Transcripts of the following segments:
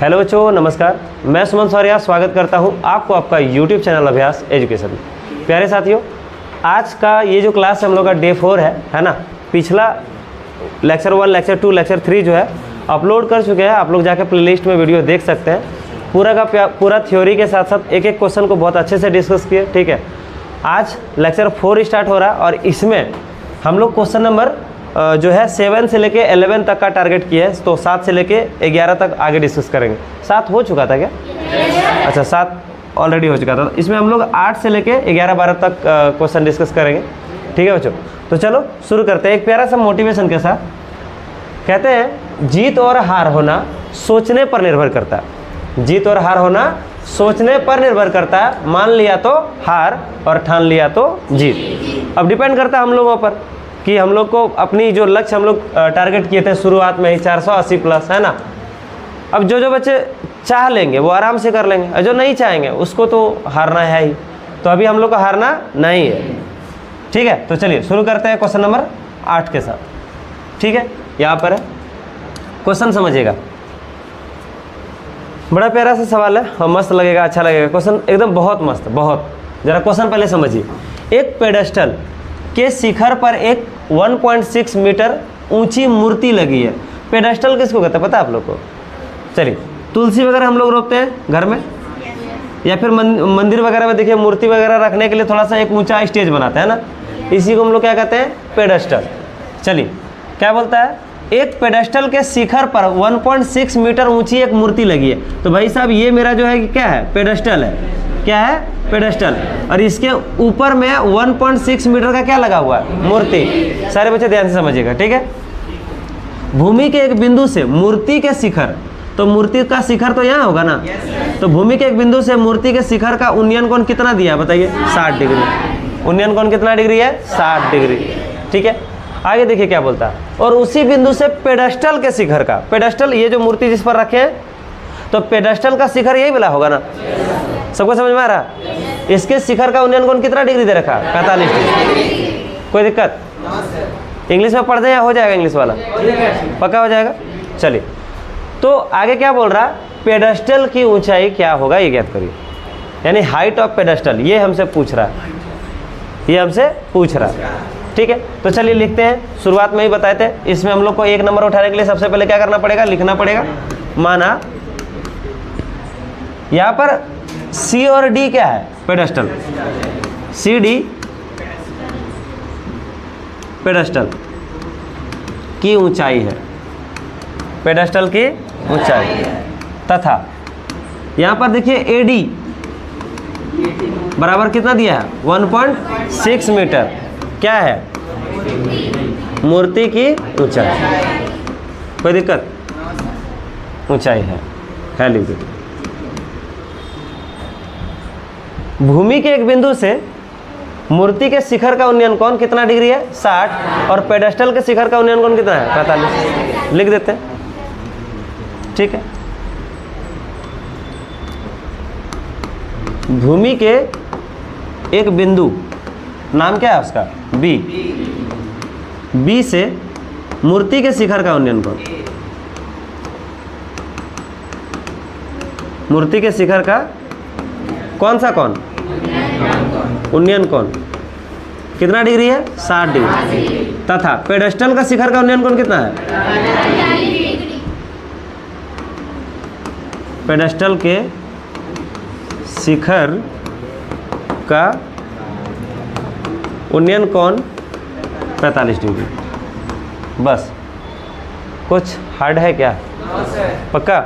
Hello बच्चों, नमस्कार। मैं सुमन सौर्या स्वागत करता हूं आपको आपका यूट्यूब चैनल अभ्यास एजुकेशन में। प्यारे साथियों, आज का ये जो क्लास हम लोग का डे 4 है ना। पिछला लेक्चर 1, लेक्चर 2, लेक्चर 3 जो है अपलोड कर चुके हैं। आप लोग जाकर प्लेलिस्ट में वीडियो देख सकते हैं। पूरा का पूरा थ्योरी के साथ साथ एक एक क्वेश्चन को बहुत अच्छे से डिस्कस किए। ठीक है, आज लेक्चर 4 स्टार्ट हो रहा है और इसमें हम लोग क्वेश्चन नंबर जो है 7 से लेके 11 तक का टारगेट किया है। तो 7 से लेके 11 तक आगे डिस्कस करेंगे। 7 हो चुका था क्या? अच्छा, 7 ऑलरेडी हो चुका था। इसमें हम लोग 8 से लेके 11-12 तक क्वेश्चन डिस्कस करेंगे। ठीक है बच्चों, तो चलो शुरू करते हैं एक प्यारा सा मोटिवेशन के साथ। कहते हैं जीत और हार होना सोचने पर निर्भर करता है। जीत और हार होना सोचने पर निर्भर करता है। मान लिया तो हार और ठान लिया तो जीत। अब डिपेंड करता है हम लोगों पर कि हम लोग को अपनी जो लक्ष्य हम लोग टारगेट किए थे शुरुआत में ही 480 प्लस, है ना। अब जो बच्चे चाह लेंगे वो आराम से कर लेंगे और जो नहीं चाहेंगे उसको तो हारना है ही। तो अभी हम लोग को हारना नहीं है। ठीक है, तो चलिए शुरू करते हैं क्वेश्चन नंबर 8 के साथ। ठीक है, यहाँ पर है क्वेश्चन, समझिएगा। बड़ा प्यारा सा सवाल है और मस्त लगेगा, अच्छा लगेगा क्वेश्चन, एकदम बहुत मस्त, बहुत। जरा क्वेश्चन पहले समझिए। एक पेडेस्टल के शिखर पर एक 1.6 मीटर ऊंची मूर्ति लगी है। पेडेस्टल किसको कहते हैं पता है आप लोग को? चलिए, तुलसी वगैरह हम लोग रोपते हैं घर में, या फिर मंदिर वगैरह में देखिए मूर्ति वगैरह रखने के लिए थोड़ा सा एक ऊंचा स्टेज बनाते हैं ना, इसी को हम लोग क्या कहते हैं? पेडेस्टल। चलिए, क्या बोलता है? एक पेडेस्टल के शिखर पर 1.6 मीटर ऊंची एक मूर्ति लगी है। तो भाई साहब ये मेरा जो है कि क्या है? पेडेस्टल है। क्या है? पेडेस्टल। और इसके ऊपर में 1.6 मीटर का क्या लगा हुआ है? मूर्ति। सारे बच्चे ध्यान से समझिएगा। ठीक है, भूमि के एक बिंदु से मूर्ति के शिखर, तो मूर्ति का शिखर तो यहाँ होगा ना। तो भूमि के एक बिंदु से मूर्ति के शिखर का उन्नयन कोण कितना दिया है बताइए? 60 डिग्री। उन्नयन कोण कितना डिग्री है? 60 डिग्री। ठीक है, आगे देखिए क्या बोलता है। और उसी बिंदु से पेडेस्टल के शिखर का, पेडेस्टल ये जो मूर्ति जिस पर रखे हैं, तो पेडेस्टल का शिखर यही वाला होगा ना। सबको समझ में आ रहा? इसके शिखर का उन्नयन कोण कितना डिग्री दे रखा? 45 डिग्री। कोई दिक्कत? इंग्लिश में पढ़ दें या हो जाएगा इंग्लिश वाला? पक्का हो जाएगा। चलिए, तो आगे क्या बोल रहा है? पेडेस्टल की ऊंचाई क्या होगा ये ज्ञात करिए। यानी हाइट ऑफ पेडेस्टल, ये हमसे पूछ रहा है, ये हमसे पूछ रहा है। ठीक है, तो चलिए लिखते हैं। शुरुआत में ही बताए थे, इसमें हम लोग को 1 नंबर उठाने के लिए सबसे पहले क्या करना पड़ेगा? लिखना पड़ेगा। माना यहाँ पर C और D क्या है? पेडेस्टल। CD पेडेस्टल की ऊंचाई है, पेडेस्टल की ऊंचाई। तथा यहाँ पर देखिए AD बराबर कितना दिया है? 1.6 मीटर। क्या है? मूर्ति की ऊंचाई। कोई दिक्कत? ऊंचाई है लिख दो। भूमि के एक बिंदु से मूर्ति के शिखर का उन्नयन कोण कितना डिग्री है? 60। और पेडेस्टल के शिखर का उन्नयन कोण कितना है? 45। लिख देते हैं। ठीक है, भूमि के एक बिंदु, नाम क्या है उसका? बी से मूर्ति के शिखर का उन्नयन कोण, मूर्ति के शिखर का कौन सा कोण? उन्नयन कोण कितना डिग्री है? 60 डिग्री। तथा पेडेस्टल का शिखर का उन्नयन कोण कितना है? पेडेस्टल के शिखर का उन्नयन कोण 45 डिग्री। बस, कुछ हार्ड है क्या? पक्का?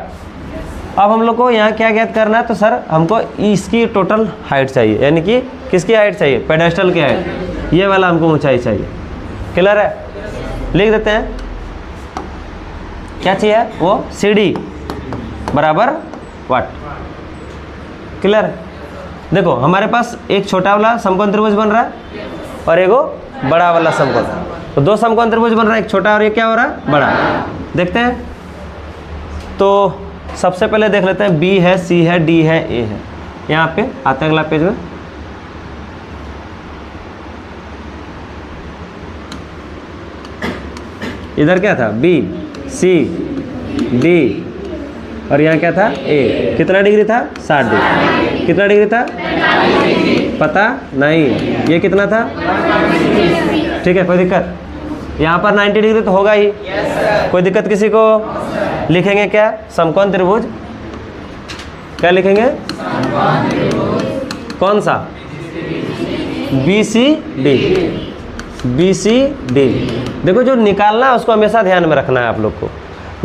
अब हम लोग को यहाँ क्या ज्ञात करना है? तो सर हमको इसकी टोटल हाइट चाहिए, यानी कि किसकी हाइट चाहिए? पेडेस्टल की हाइट। ये वाला हमको ऊंचाई चाहिए। क्लियर है? लिख देते हैं। क्या चाहिए? वो CD बराबर वाट। क्लियर है? देखो हमारे पास एक छोटा वाला समकोण त्रिभुज बन रहा है और एगो बड़ा वाला समकोण। तो 2 समकोण त्रिभुज बन रहा है, एक छोटा और ये क्या हो रहा है? बड़ा। देखते हैं। तो सबसे पहले देख लेते हैं। B है, C है, D है, A है। यहाँ पे आते हैं अगला पेज में। इधर क्या था? B, C, D, और यहाँ क्या था ए। कितना डिग्री था 60 डिग्री। कितना डिग्री था पता नहीं। ये कितना था ठीक है, कोई दिक्कत? यहाँ पर 90 डिग्री तो होगा ही। कोई दिक्कत किसी को? लिखेंगे क्या? समकोण त्रिभुज। क्या लिखेंगे? कौन सा? BCD। BCD। देखो जो निकालना है उसको हमेशा ध्यान में रखना है आप लोग को।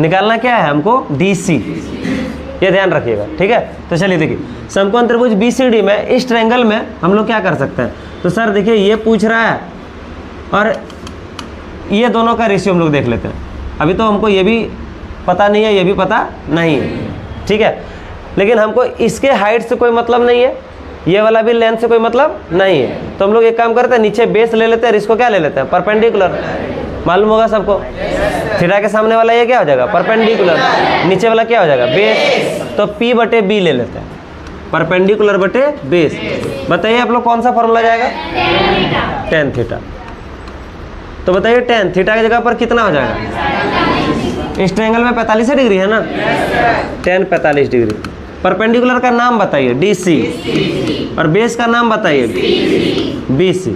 निकालना क्या है हमको? DC। ये ध्यान रखिएगा, ठीक है। तो चलिए देखिए, समकोण त्रिभुज BCD में इस ट्रायंगल में हम लोग क्या कर सकते हैं? तो सर देखिए ये पूछ रहा है और ये दोनों का रेशियो हम लोग देख लेते हैं। अभी तो हमको ये भी पता नहीं है, ये भी पता नहीं है, ठीक है। लेकिन हमको इसके हाइट से कोई मतलब नहीं है, ये वाला भी लेंथ से कोई मतलब नहीं है। तो हम लोग एक काम करते हैं, नीचे बेस ले लेते हैं और इसको क्या ले लेते हैं? परपेंडिकुलर। मालूम होगा सबको, थीटा के सामने वाला ये क्या हो जाएगा? परपेंडिकुलर। नीचे वाला क्या हो जाएगा? बेस। तो P/B ले लेते हैं, परपेंडिकुलर बटे बेस। बताइए आप लोग कौन सा फॉर्मूला जाएगा? tan theta. तो बताइए tan थीटा की जगह पर कितना हो जाएगा? इस ट्रायंगल में 45 डिग्री है ना, tan 45 डिग्री। परपेंडिकुलर का नाम बताइए DC, और बेस का नाम बताइए BC।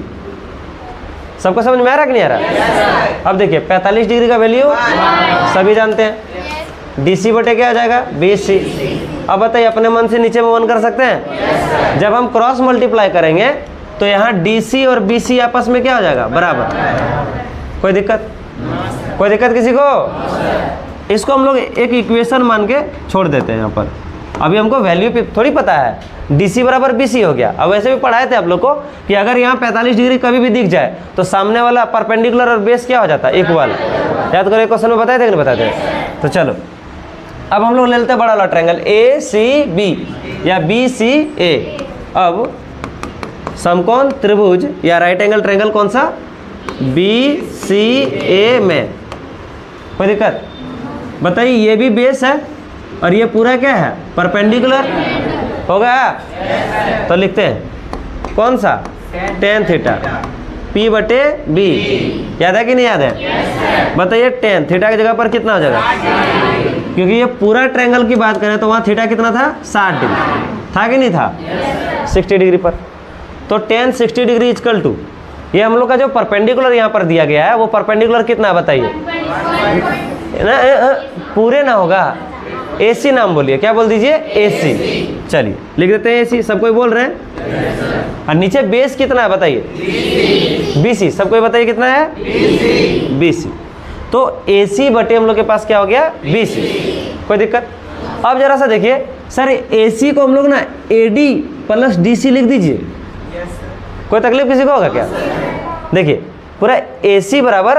सबको समझ में आ रहा कि नहीं आ रहा? अब देखिए 45 डिग्री का वैल्यू सभी जानते हैं, DC बटे क्या हो जाएगा? BC। अब बताइए अपने मन से नीचे में 1 कर सकते हैं? जब हम क्रॉस मल्टीप्लाई करेंगे तो यहाँ DC और BC आपस में क्या हो जाएगा? बराबर। कोई दिक्कत? कोई दिक्कत किसी को? इसको हम लोग एक इक्वेशन मान के छोड़ देते हैं यहाँ पर। अभी हमको वैल्यू थोड़ी पता है, DC बराबर BC हो गया। अब वैसे भी पढ़ाए थे आप लोग को कि अगर यहाँ 45 डिग्री कभी भी दिख जाए तो सामने वाला परपेंडिकुलर और बेस क्या हो जाता है? इक्वल। याद करो, एक क्वेश्चन में बताए थे कि नहीं बताए थे? तो चलो अब हम लोग ले लेते हैं बड़ा वाला ट्रायंगल ACB या BCA। अब समकोण त्रिभुज या राइट एंगल ट्रायंगल कौन सा? BCA में। कोई दिक्कत? बताइए ये भी बेस है और ये पूरा क्या है? परपेंडिकुलर। होगा? तो लिखते हैं कौन सा? tan theta P/B। याद है कि नहीं याद है? बताइए tan थीटा की जगह पर कितना हो जाएगा? क्योंकि ये पूरा ट्रायंगल की बात करें तो वहाँ थीटा कितना था? 60 डिग्री था कि नहीं था? 60 डिग्री पर। तो tan 60 डिग्री इक्वल टू ये हम लोग का जो परपेंडिकुलर यहाँ पर दिया गया है वो परपेंडिकुलर कितना है बताइए? पूरे ना होगा, AC नाम बोलिए। क्या बोल दीजिए? AC। चलिए लिख देते हैं AC। सब कोई बोल रहे हैं? और नीचे बेस कितना है बताइए? BC। सब कोई बताइए कितना है? BC। तो AC बटे हम लोग के पास क्या हो गया? BC। कोई दिक्कत? अब जरा सा देखिए सर, AC को हम लोग ना AD प्लस DC लिख दीजिए। कोई तकलीफ किसी को होगा क्या? देखिए पूरा AC बराबर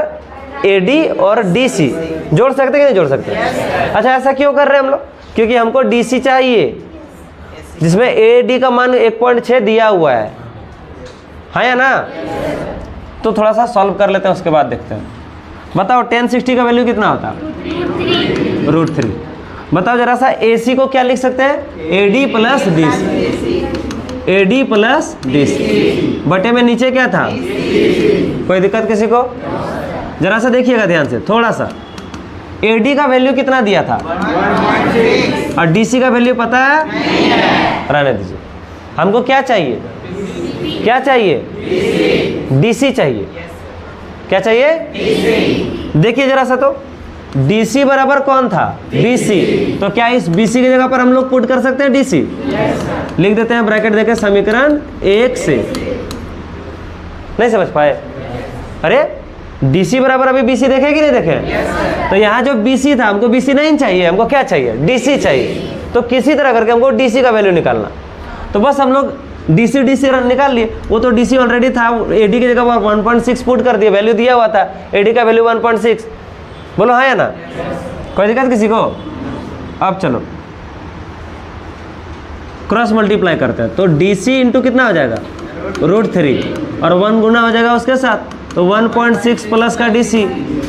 AD और DC जोड़ सकते कि नहीं जोड़ सकते? अच्छा ऐसा क्यों कर रहे हैं हम लोग? क्योंकि हमको DC चाहिए जिसमें AD का मान 1.6 दिया हुआ है या ना? तो थोड़ा सा सॉल्व कर लेते हैं, उसके बाद देखते हैं। बताओ tan 60 का वैल्यू कितना होता है? √3। बताओ जरा सा AC को क्या लिख सकते हैं? AD plus DC। AD plus DC बटे में नीचे क्या था? कोई दिक्कत किसी को? जरा सा देखिएगा ध्यान से थोड़ा सा। AD का वैल्यू कितना दिया था? और DC का वैल्यू पता है? रहने दीजिए। हमको क्या चाहिए? क्या चाहिए? DC चाहिए। क्या चाहिए? देखिए जरा सा, तो DC बराबर कौन था? BC। तो क्या इस BC की जगह पर हम लोग पुट कर सकते हैं DC? लिख देते हैं ब्रैकेट देके समीकरण 1 से। नहीं समझ पाए? अरे DC बराबर अभी BC देखे कि नहीं देखे? तो यहाँ जो BC था हमको BC नहीं चाहिए, हमको क्या चाहिए? DC चाहिए। तो किसी तरह करके हमको DC का वैल्यू निकालना। तो बस हम लोग DC निकाल लिए। वो तो DC ऑलरेडी था, AD की जगह पर 1.6 पुट कर दिया, वैल्यू दिया हुआ था। AD का वैल्यू 1.6। बोलो हाँ या ना? कोई दिक्कत किसी को? अब चलो क्रॉस मल्टीप्लाई करते हैं। तो DC इंटू कितना हो जाएगा? √3 और 1 गुना हो जाएगा उसके साथ, तो 1.6 प्लस का DC।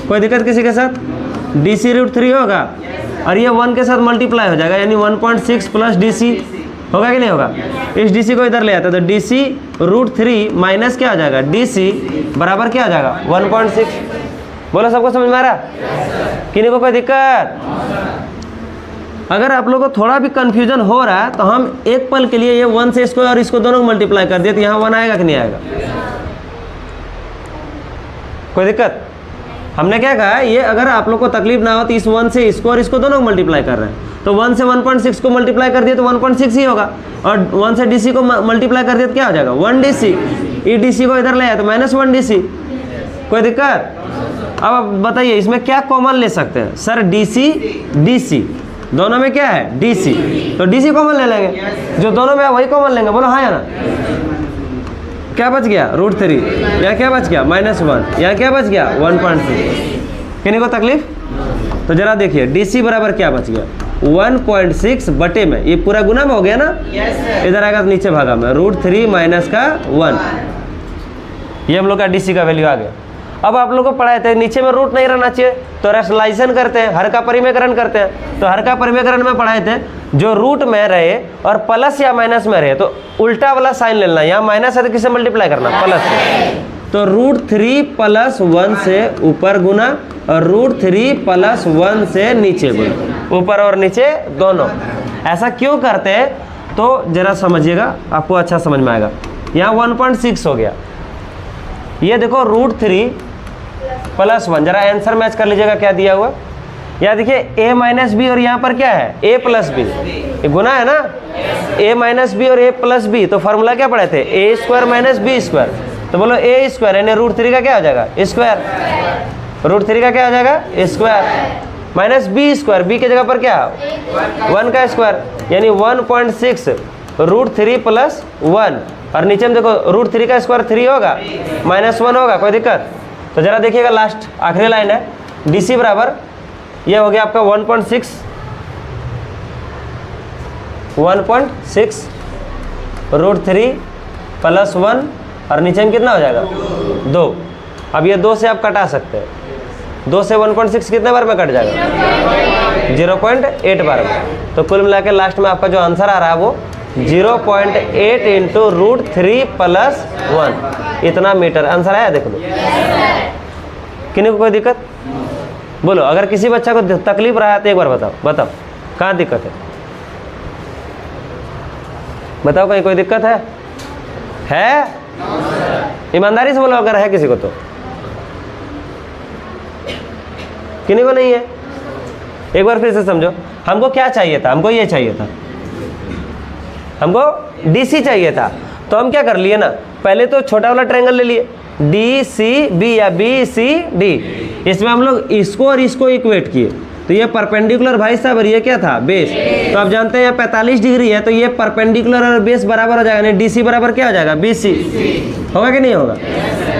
कोई दिक्कत किसी के साथ? DC √3 होगा और ये 1 के साथ मल्टीप्लाई हो जाएगा, यानी 1.6 प्लस DC होगा कि नहीं होगा? इस DC को इधर ले आता है तो DC √3 माइनस क्या हो जाएगा? DC बराबर क्या हो जाएगा? 1.6। बोलो सबको समझ में आ रहा? किन्हीं को कोई दिक्कत? अगर आप लोगों को थोड़ा भी कंफ्यूजन हो रहा है तो हम एक पल के लिए ये 1 से इसको और इसको दोनों को मल्टीप्लाई कर दिए तो यहाँ 1 आएगा कि नहीं आएगा? कोई दिक्कत? हमने क्या कहा, ये अगर आप लोग को तकलीफ ना हो तो इस 1 से इसको और इसको दोनों को मल्टीप्लाई कर रहे हैं तो 1 से 1.6 को मल्टीप्लाई कर दिए तो 1.6 ही होगा, और 1 से DC को मल्टीप्लाई कर दिए तो क्या हो जाएगा? 1 DC। ई DC को इधर ले आए तो -1 DC। कोई दिक्कत? अब आप बताइए इसमें क्या कॉमन ले सकते हैं? सर DC DC दोनों में क्या है? DC, तो DC कॉमन ले लेंगे, जो दोनों में है वही कॉमन लेंगे। बोलो हाँ या ना? क्या बच गया? √3। यहाँ क्या बच गया? -1। यहाँ क्या बच गया? 1.6। किन्हीं को तकलीफ? तो जरा देखिए DC बराबर क्या बच गया? 1.6 बटे में, ये पूरा गुना में हो गया ना? इधर आएगा तो नीचे भागा में √3 माइनस का 1। ये हम लोग का DC का वैल्यू आ गया। अब आप लोग को पढ़ाए थे नीचे में रूट नहीं रहना चाहिए तो रेशनलाइजेशन करते हैं, हर का परिमेयकरण करते हैं। तो हर का परिमेयकरण में पढ़ाए थे जो रूट में रहे और प्लस या माइनस में रहे तो उल्टा वाला साइन लेना, यहाँ माइनस है तो किससे मल्टीप्लाई करना? प्लस से। तो √3 + 1 से ऊपर गुना और √3 + 1 से नीचे गुना, ऊपर और नीचे दोनों। ऐसा क्यों करते हैं तो जरा समझिएगा, आपको अच्छा समझ में आएगा। यहाँ 1.6 हो गया, ये देखो √3 + 1, जरा आंसर मैच कर लीजिएगा क्या दिया हुआ। यहाँ देखिए a - b और यहाँ पर क्या है? a + b, ये गुना है ना? a - b और a + b, तो फॉर्मूला क्या पढ़े थे? a² - b²। तो बोलो a² यानी √3 का क्या हो जाएगा? स्क्वायर। √3 का क्या हो जाएगा? स्क्वायर माइनस b², b की जगह पर क्या? 1 का स्क्वायर, यानी 1.6 √3 + 1, और नीचे में देखो √3 का स्क्वायर 3 होगा, -1 होगा। कोई दिक्कत? तो जरा देखिएगा लास्ट आखिरी लाइन है DC बराबर, ये हो गया आपका 1.6 √3 + 1, और नीचे में कितना हो जाएगा? 2। अब ये 2 से आप कटा सकते हैं, 2 से 1.6 कितने बार में कट जाएगा? 0.8 बार में। तो कुल मिला के लास्ट में आपका जो आंसर आ रहा है वो 0.8 × √3 + 1, इतना मीटर आंसर आया। देख लो, किन्हीं को कोई दिक्कत? बोलो, अगर किसी बच्चा को तकलीफ रहा है तो एक बार बताओ कहाँ दिक्कत है? बताओ कहीं कोई दिक्कत है? ईमानदारी से बोलो अगर है किसी को तो। किन्हीं को नहीं है? एक बार फिर से समझो, हमको क्या चाहिए था? हमको ये चाहिए था, हमको DC चाहिए था। तो हम क्या कर लिए ना, पहले तो छोटा वाला ट्रायंगल ले लिए DCB या BCD, इसमें हम लोग इसको और इसको इक्वेट किए तो ये परपेंडिकुलर भाई साहब, और ये क्या था? बेस। तो आप जानते हैं यहाँ 45 डिग्री है तो ये परपेंडिकुलर और बेस बराबर हो जाएगा, यानी DC बराबर क्या हो जाएगा? BC। होगा कि नहीं होगा?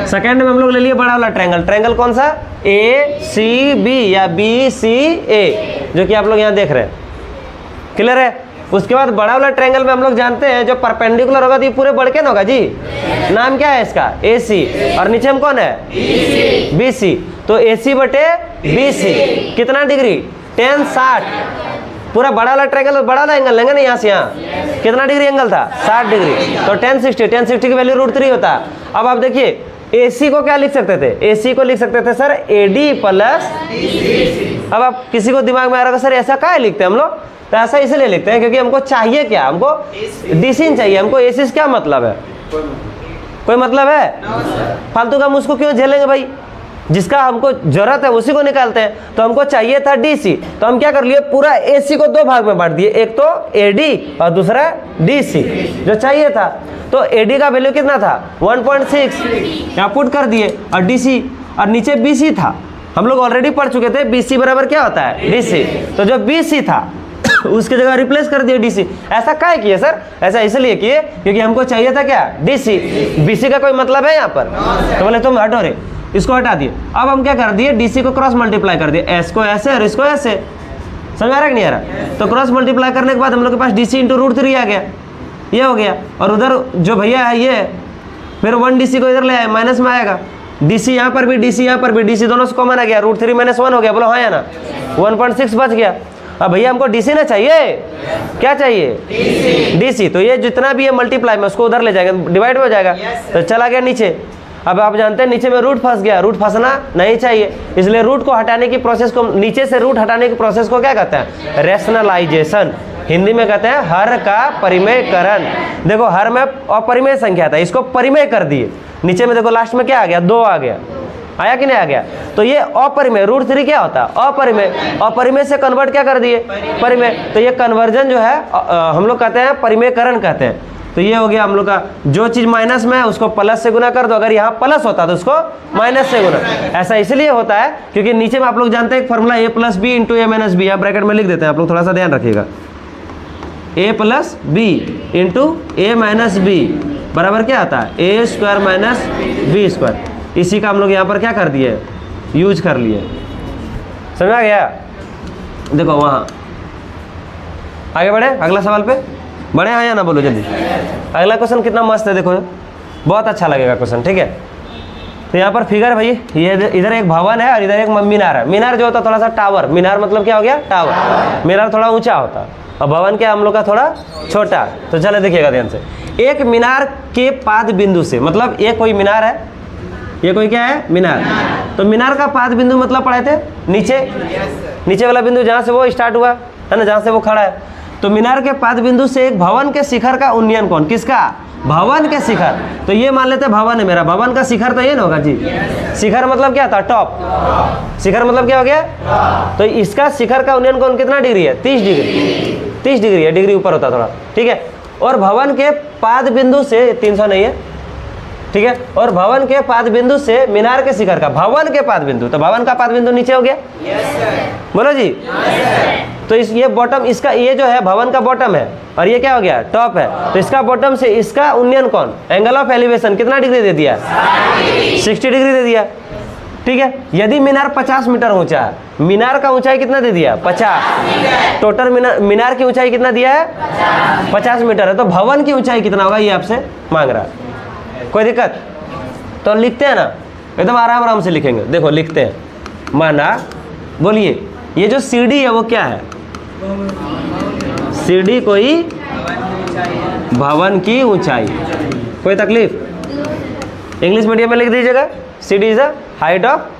सेकेंड में हम लोग ले लिए बड़ा वाला ट्रायंगल। ट्रायंगल कौन सा? ACB या BCA, जो कि आप लोग यहाँ देख रहे हैं। क्लियर है? उसके बाद बड़ा वाला ट्रायंगल में हम लोग जानते हैं जो परपेंडिकुलर होगा तो ये पूरे बढ़ के ना होगा जी। नाम क्या है इसका? AC, और नीचे हम कौन है? BC। तो AC बटे BC कितना डिग्री? tan 60। पूरा बड़ा वाला ट्रायंगल, बड़ा वाला एंगल लेंगे ना यहाँ से यहाँ, कितना डिग्री एंगल था? 60 डिग्री। तो tan 60 की वैल्यू √3 होता है। अब आप देखिए AC को क्या लिख सकते थे? AC को लिख सकते थे सर AD + अब आप किसी को दिमाग में आ रहा होगा सर ऐसा क्या लिखते हैं हम लोग? तो ऐसा इसलिए लिखते हैं क्योंकि हमको चाहिए क्या? हमको DC चाहिए। हमको AC से क्या मतलब है? कोई मतलब है? फालतू का मुझको क्यों झेलेंगे भाई? जिसका हमको जरूरत है उसी को निकालते हैं। तो हमको चाहिए था DC, तो हम क्या कर लिए? पूरा AC को 2 भाग में बांट दिए, एक तो AD और दूसरा DC जो चाहिए था। तो AD का वैल्यू कितना था? 1.6, यहाँ पुट कर दिए, और DC और नीचे BC था। हम लोग ऑलरेडी पढ़ चुके थे BC बराबर क्या होता है? DC। तो जो BC था उसकी जगह रिप्लेस कर दिया DC। ऐसा काहे किए सर? ऐसा इसलिए किए क्योंकि हमको चाहिए था क्या? DC। BC का कोई मतलब है यहाँ पर? तो बोले तुम हटो रे, इसको हटा दिए। अब हम क्या कर दिए? DC को क्रॉस मल्टीप्लाई कर दिए, S को ऐसे और इसको ऐसे। समझ आ रहा है कि नहीं आ रहा? तो क्रॉस मल्टीप्लाई करने के बाद हम लोग के पास DC × √3 आ गया, ये हो गया। और उधर जो भैया है ये फिर 1 DC को इधर ले आए, माइनस में आएगा। DC यहाँ पर भी, DC यहाँ पर भी, DC दोनों से कॉमन आ गया, √3 - 1 हो गया। बोलो हाँ या ना? 1.6 बच गया। अब भैया हमको DC ना चाहिए, क्या चाहिए? DC। तो ये जितना भी है मल्टीप्लाई में उसको उधर ले जाएगा, डिवाइड में हो जाएगा। तो चला गया नीचे। अब आप जानते हैं नीचे में रूट फंस गया, रूट फंसना नहीं चाहिए, इसलिए रूट को हटाने की प्रोसेस को, नीचे से रूट हटाने की प्रोसेस को क्या कहते हैं? रैशनलाइजेशन। हिंदी में कहते हैं हर का परिमेयकरण। देखो हर में अपरिमेय संख्या था, इसको परिमेय कर दिए। नीचे में देखो लास्ट में क्या आ गया? 2 आ गया, आया कि नहीं आ गया? तो ये अपरिमेय, √3 क्या होता है? अपरिमेय। अपरिमेय से कन्वर्ट क्या कर दिए? परिमेय। तो ये कन्वर्जन जो है हम लोग कहते हैं परिमेयकरण कहते हैं। तो ये हो गया हम लोग का, जो चीज़ माइनस में है उसको प्लस से गुना कर दो, अगर यहाँ प्लस होता तो उसको माइनस से गुना। ऐसा इसलिए होता है क्योंकि नीचे में आप लोग जानते हैं एक formula a + b × a - b, यहाँ ब्रैकेट में लिख देते हैं, आप लोग थोड़ा सा ध्यान रखिएगा। a + b × a - b बराबर क्या आता है? a² - b²। इसी का हम लोग यहाँ पर क्या कर दिए? यूज कर लिए। समझा गया? देखो वहाँ आगे बढ़े अगला सवाल पे, बढ़े हैं या ना? बोलो जल्दी। अगला क्वेश्चन कितना मस्त है, देखो बहुत अच्छा लगेगा क्वेश्चन, ठीक है। तो यहाँ पर फिगर भाई, ये इधर एक भवन है और इधर एक मीनार है। मीनार जो होता है थोड़ा सा टावर, मीनार मतलब क्या हो गया? टावर। मीनार थोड़ा ऊंचा होता है और भवन क्या हम लोग का थोड़ा छोटा। तो चलो देखिएगा ध्यान से, एक मीनार के पाद बिंदु से, मतलब ये कोई मीनार है, ये कोई क्या है? मीनार। तो मीनार का पाद बिंदु मतलब पढ़े थे नीचे, नीचे वाला बिंदु जहाँ से वो स्टार्ट हुआ है ना, जहाँ से वो खड़ा है। तो मीनार के पाद बिंदु से एक भवन के शिखर का उन्नयन कोण, किसका? भवन के शिखर। तो ये मान लेते भवन है मेरा, भवन का शिखर तो ये ना होगा जी। शिखर मतलब क्या था? टॉप। शिखर मतलब क्या हो गया? तो इसका शिखर का उन्नयन कोण कितना डिग्री है? 30 डिग्री। 30 डिग्री है, डिग्री ऊपर होता थोड़ा, ठीक है। और भवन के पाद बिंदु से 300 नहीं है, ठीक है। और भवन के पाद बिंदु से मीनार के शिखर का, भवन के पाद बिंदु, तो भवन का पाद बिंदु नीचे हो गया। बोलो जी। तो इस ये बॉटम, इसका ये जो है भवन का बॉटम है और ये क्या हो गया? टॉप है। तो इसका बॉटम से इसका उन्नयन कोण, एंगल ऑफ एलिवेशन कितना डिग्री दे दिया? 60 डिग्री दे दिया, ठीक है। यदि मीनार 50 मीटर ऊंचा है, मीनार का ऊंचाई कितना दे दिया? 50। टोटल मीनार की ऊंचाई कितना दिया है? 50 मीटर है। तो भवन की ऊंचाई कितना होगा ये आपसे मांग रहा है। कोई दिक्कत? तो लिखते हैं ना, एकदम आराम से लिखेंगे। देखो लिखते हैं, माना, बोलिए ये जो सीढ़ी है वो क्या है? सीढ़ी कोई भवन की ऊंचाई। कोई तकलीफ? इंग्लिश मीडियम में लिख दीजिएगा, सीढ़ी is the height of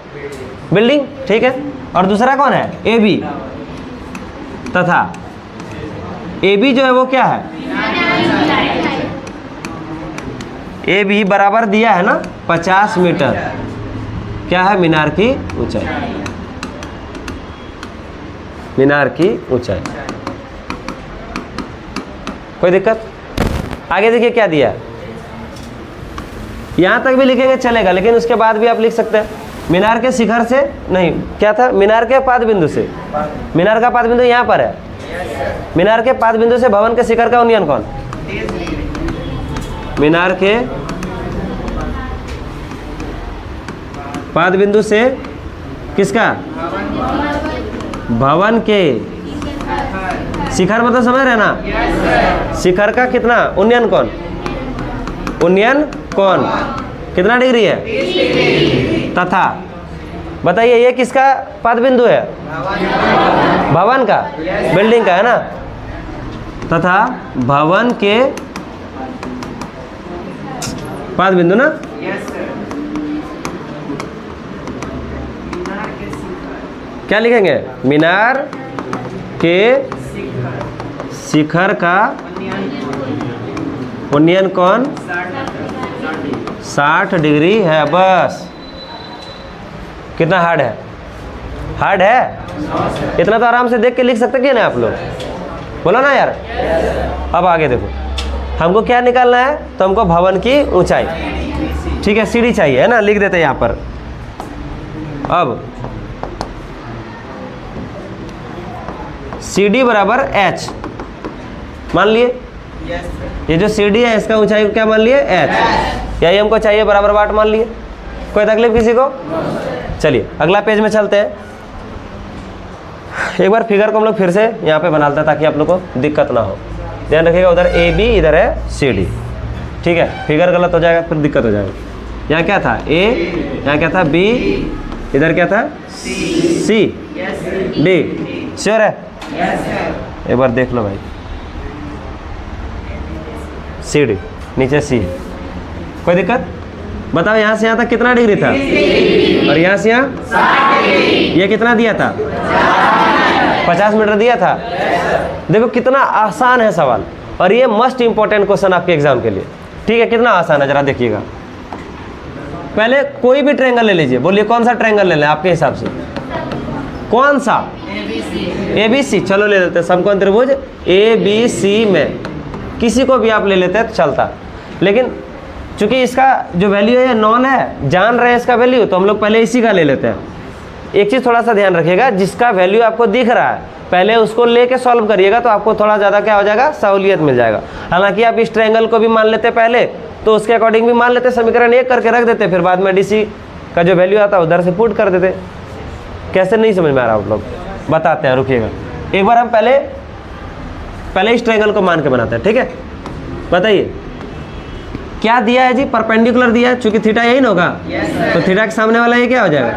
building, ठीक है। और दूसरा कौन है? ए बी, तथा ए बी जो है वो क्या है? ए बी बराबर दिया है ना 50 मीटर, क्या है? मीनार की ऊंचाई, मीनार की ऊंचाई। कोई दिक्कत? आगे देखिए क्या दिया, यहां तक भी लिखेंगे चलेगा, लेकिन उसके बाद भी आप लिख सकते हैं मीनार के शिखर से, नहीं क्या था? मीनार के पाद बिंदु से, मीनार का पाद बिंदु यहां पर है, मीनार के पाद बिंदु से भवन के शिखर का उन्नयन कोण, मीनार के पाद बिंदु से किसका? भवन के शिखर, मतलब समझ रहे ना? शिखर का कितना उन्नयन कोण? उन्नयन कोण कितना डिग्री है? तथा बताइए ये किसका पाद बिंदु है? भवन का, बिल्डिंग का, है ना। तथा भवन के पाद बिंदु ना, क्या लिखेंगे? मीनार के शिखर का उन्नयन कोण 60 डिग्री है। बस। कितना हार्ड है? हार्ड है? इतना तो आराम से देख के लिख सकते हैं ना आप लोग, बोलो ना यार। अब आगे देखो, हमको क्या निकालना है? तो हमको भवन की ऊंचाई, ठीक है, सीढ़ी चाहिए, है ना, लिख देते हैं यहाँ पर। अब CD बराबर H मान लिए, ये जो CD है इसका ऊंचाई क्या मान लिए? H। यही हमको चाहिए, बराबर वाट मान लिए। कोई तकलीफ किसी को? चलिए अगला पेज में चलते हैं। एक बार फिगर को हम लोग फिर से यहाँ पे बना लेते हैं ताकि आप लोग को दिक्कत ना हो। ध्यान रखिएगा, उधर AB, इधर है CD, ठीक है। फिगर गलत हो जाएगा फिर दिक्कत हो जाएगा। यहाँ क्या था? A, यहाँ क्या था? B, इधर क्या था? C, D। श्योर है? एक बार देख लो भाई, CD नीचे C, कोई दिक्कत? बताओ यहाँ से यहाँ तक कितना डिग्री था, और यहाँ से यहाँ 60 डिग्री। ये कितना दिया था, 50 मीटर दिया था। देखो कितना आसान है सवाल, और ये मोस्ट इंपॉर्टेंट क्वेश्चन आपके एग्जाम के लिए। ठीक है, कितना आसान है जरा देखिएगा। पहले कोई भी ट्रायंगल ले लीजिए, बोलिए कौन सा ट्रायंगल ले लें आपके हिसाब से, कौन सा, ABC। चलो ले लेते हैं समकोण त्रिभुज ABC में किसी को भी आप ले लेते हैं तो चलता, लेकिन चूंकि इसका जो वैल्यू है नॉन है, जान रहे हैं इसका वैल्यू, तो हम लोग पहले इसी का ले लेते हैं। एक चीज़ थोड़ा सा ध्यान रखिएगा, जिसका वैल्यू आपको दिख रहा है पहले उसको लेके सॉल्व करिएगा, तो आपको थोड़ा ज़्यादा क्या हो जाएगा, सहूलियत मिल जाएगा। हालांकि आप इस ट्रायंगल को भी मान लेते पहले, तो उसके अकॉर्डिंग भी मान लेते, समीकरण 1 करके रख देते, फिर बाद में DC का जो वैल्यू आता है उधर से पुट कर देते। कैसे, नहीं समझ में आ रहा आप लोग, बताते हैं, रुकिएगा। एक बार हम पहले इस ट्रायंगल को मान के बनाते हैं। ठीक है, बताइए क्या दिया है जी, परपेंडिकुलर दिया है, चूंकि थीटा यही ना होगा, तो थीटा के सामने वाला ये क्या हो जाएगा,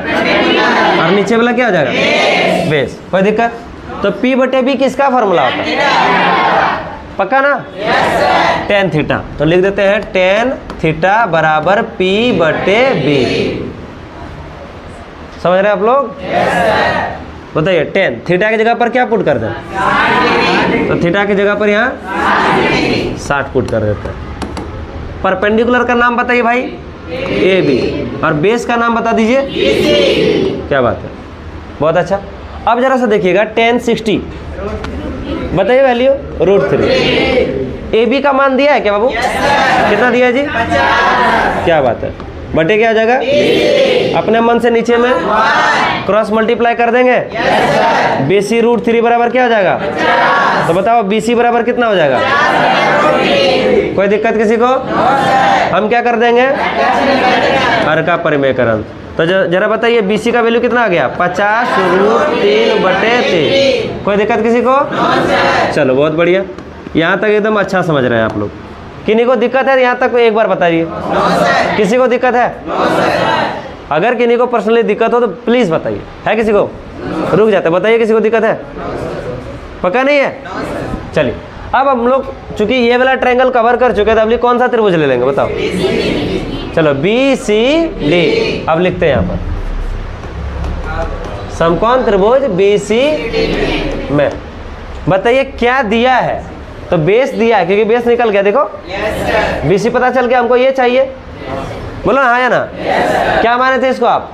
और नीचे वाला क्या हो जाएगा, बेस। कोई दिक्कत, तो P/B किसका फॉर्मूला होता है, पक्का ना, tan थीटा। तो लिख देते हैं tan थीटा बराबर P/B। समझ रहे हैं आप लोग, बताइए tan थीटा की जगह पर क्या पुट कर दें, तो थीटा की जगह पर यहाँ 60 पुट कर देते हैं। परपेंडिकुलर का नाम बताइए भाई AB, और बेस का नाम बता दीजिए BC। क्या बात है, बहुत अच्छा। अब जरा सा देखिएगा tan 60 बताइए वैल्यू √3। AB का मान दिया है क्या बाबू, कितना दिया है जी, 50। क्या बात है, बटे क्या हो जाएगा, अपने मन से नीचे में क्रॉस मल्टीप्लाई कर देंगे। BC √3 बराबर क्या हो जाएगा, तो बताओ BC बराबर कितना हो जाएगा, कोई दिक्कत किसी को, हम क्या कर देंगे, हर का परिमेयकरण। तो जरा बताइए BC का वैल्यू कितना आ गया, 50 √3/3। कोई दिक्कत किसी को, चलो बहुत बढ़िया, यहाँ तक एकदम अच्छा समझ रहे हैं आप लोग। किन्हीं को दिक्कत है यहाँ तक एक बार बताइए, किसी को दिक्कत है, अगर किन्हीं को पर्सनली दिक्कत हो तो प्लीज बताइए, है किसी को, रुक जाते, बताइए किसी को दिक्कत है, पक्का नहीं है। चलिए अब हम लोग चूंकि ये वाला ट्रायंगल कवर कर चुके हैं, तो अब कौन सा त्रिभुज ले लेंगे बताओ, चलो BCD। अब लिखते हैं यहाँ पर समकोण त्रिभुज BC में, बताइए क्या दिया है, तो बेस दिया है, क्योंकि बेस निकल गया, देखो BC पता चल गया, हमको ये चाहिए, बोलो हाँ या ना, क्या माने थे इसको आप,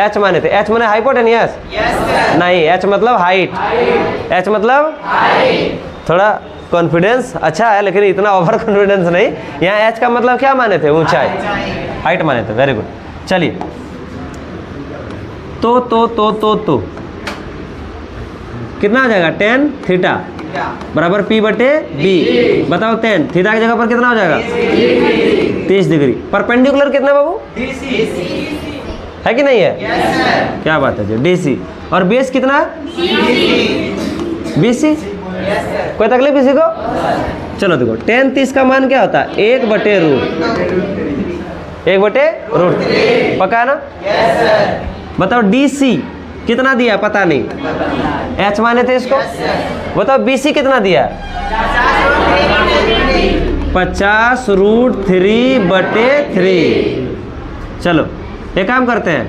H माने थे। H माने हाइपोटेनियस, नहीं, H मतलब हाइट, H मतलब थोड़ा कॉन्फिडेंस अच्छा है, लेकिन इतना ओवर कॉन्फिडेंस नहीं। यहाँ H का मतलब क्या माने थे, ऊंचाई, हाइट माने थे। वेरी गुड, चलिए तो कितना आ जाएगा, tan थीटा बराबर P/B। बताओ tan थीटा की जगह पर कितना हो जाएगा, 30 डिग्री। परपेंडिकुलर कितना बाबू, है कि नहीं है, क्या बात है जी, DC। और बेस कितना, BC। कोई तकलीफ किसी को, चलो देखो tan 30 का मान क्या होता है, 1/√3। पक्का है ना, बताओ DC कितना दिया पता नहीं, H माने थे इसको, बताओ BC कितना दिया, 50 √3/3। चलो एक काम करते हैं,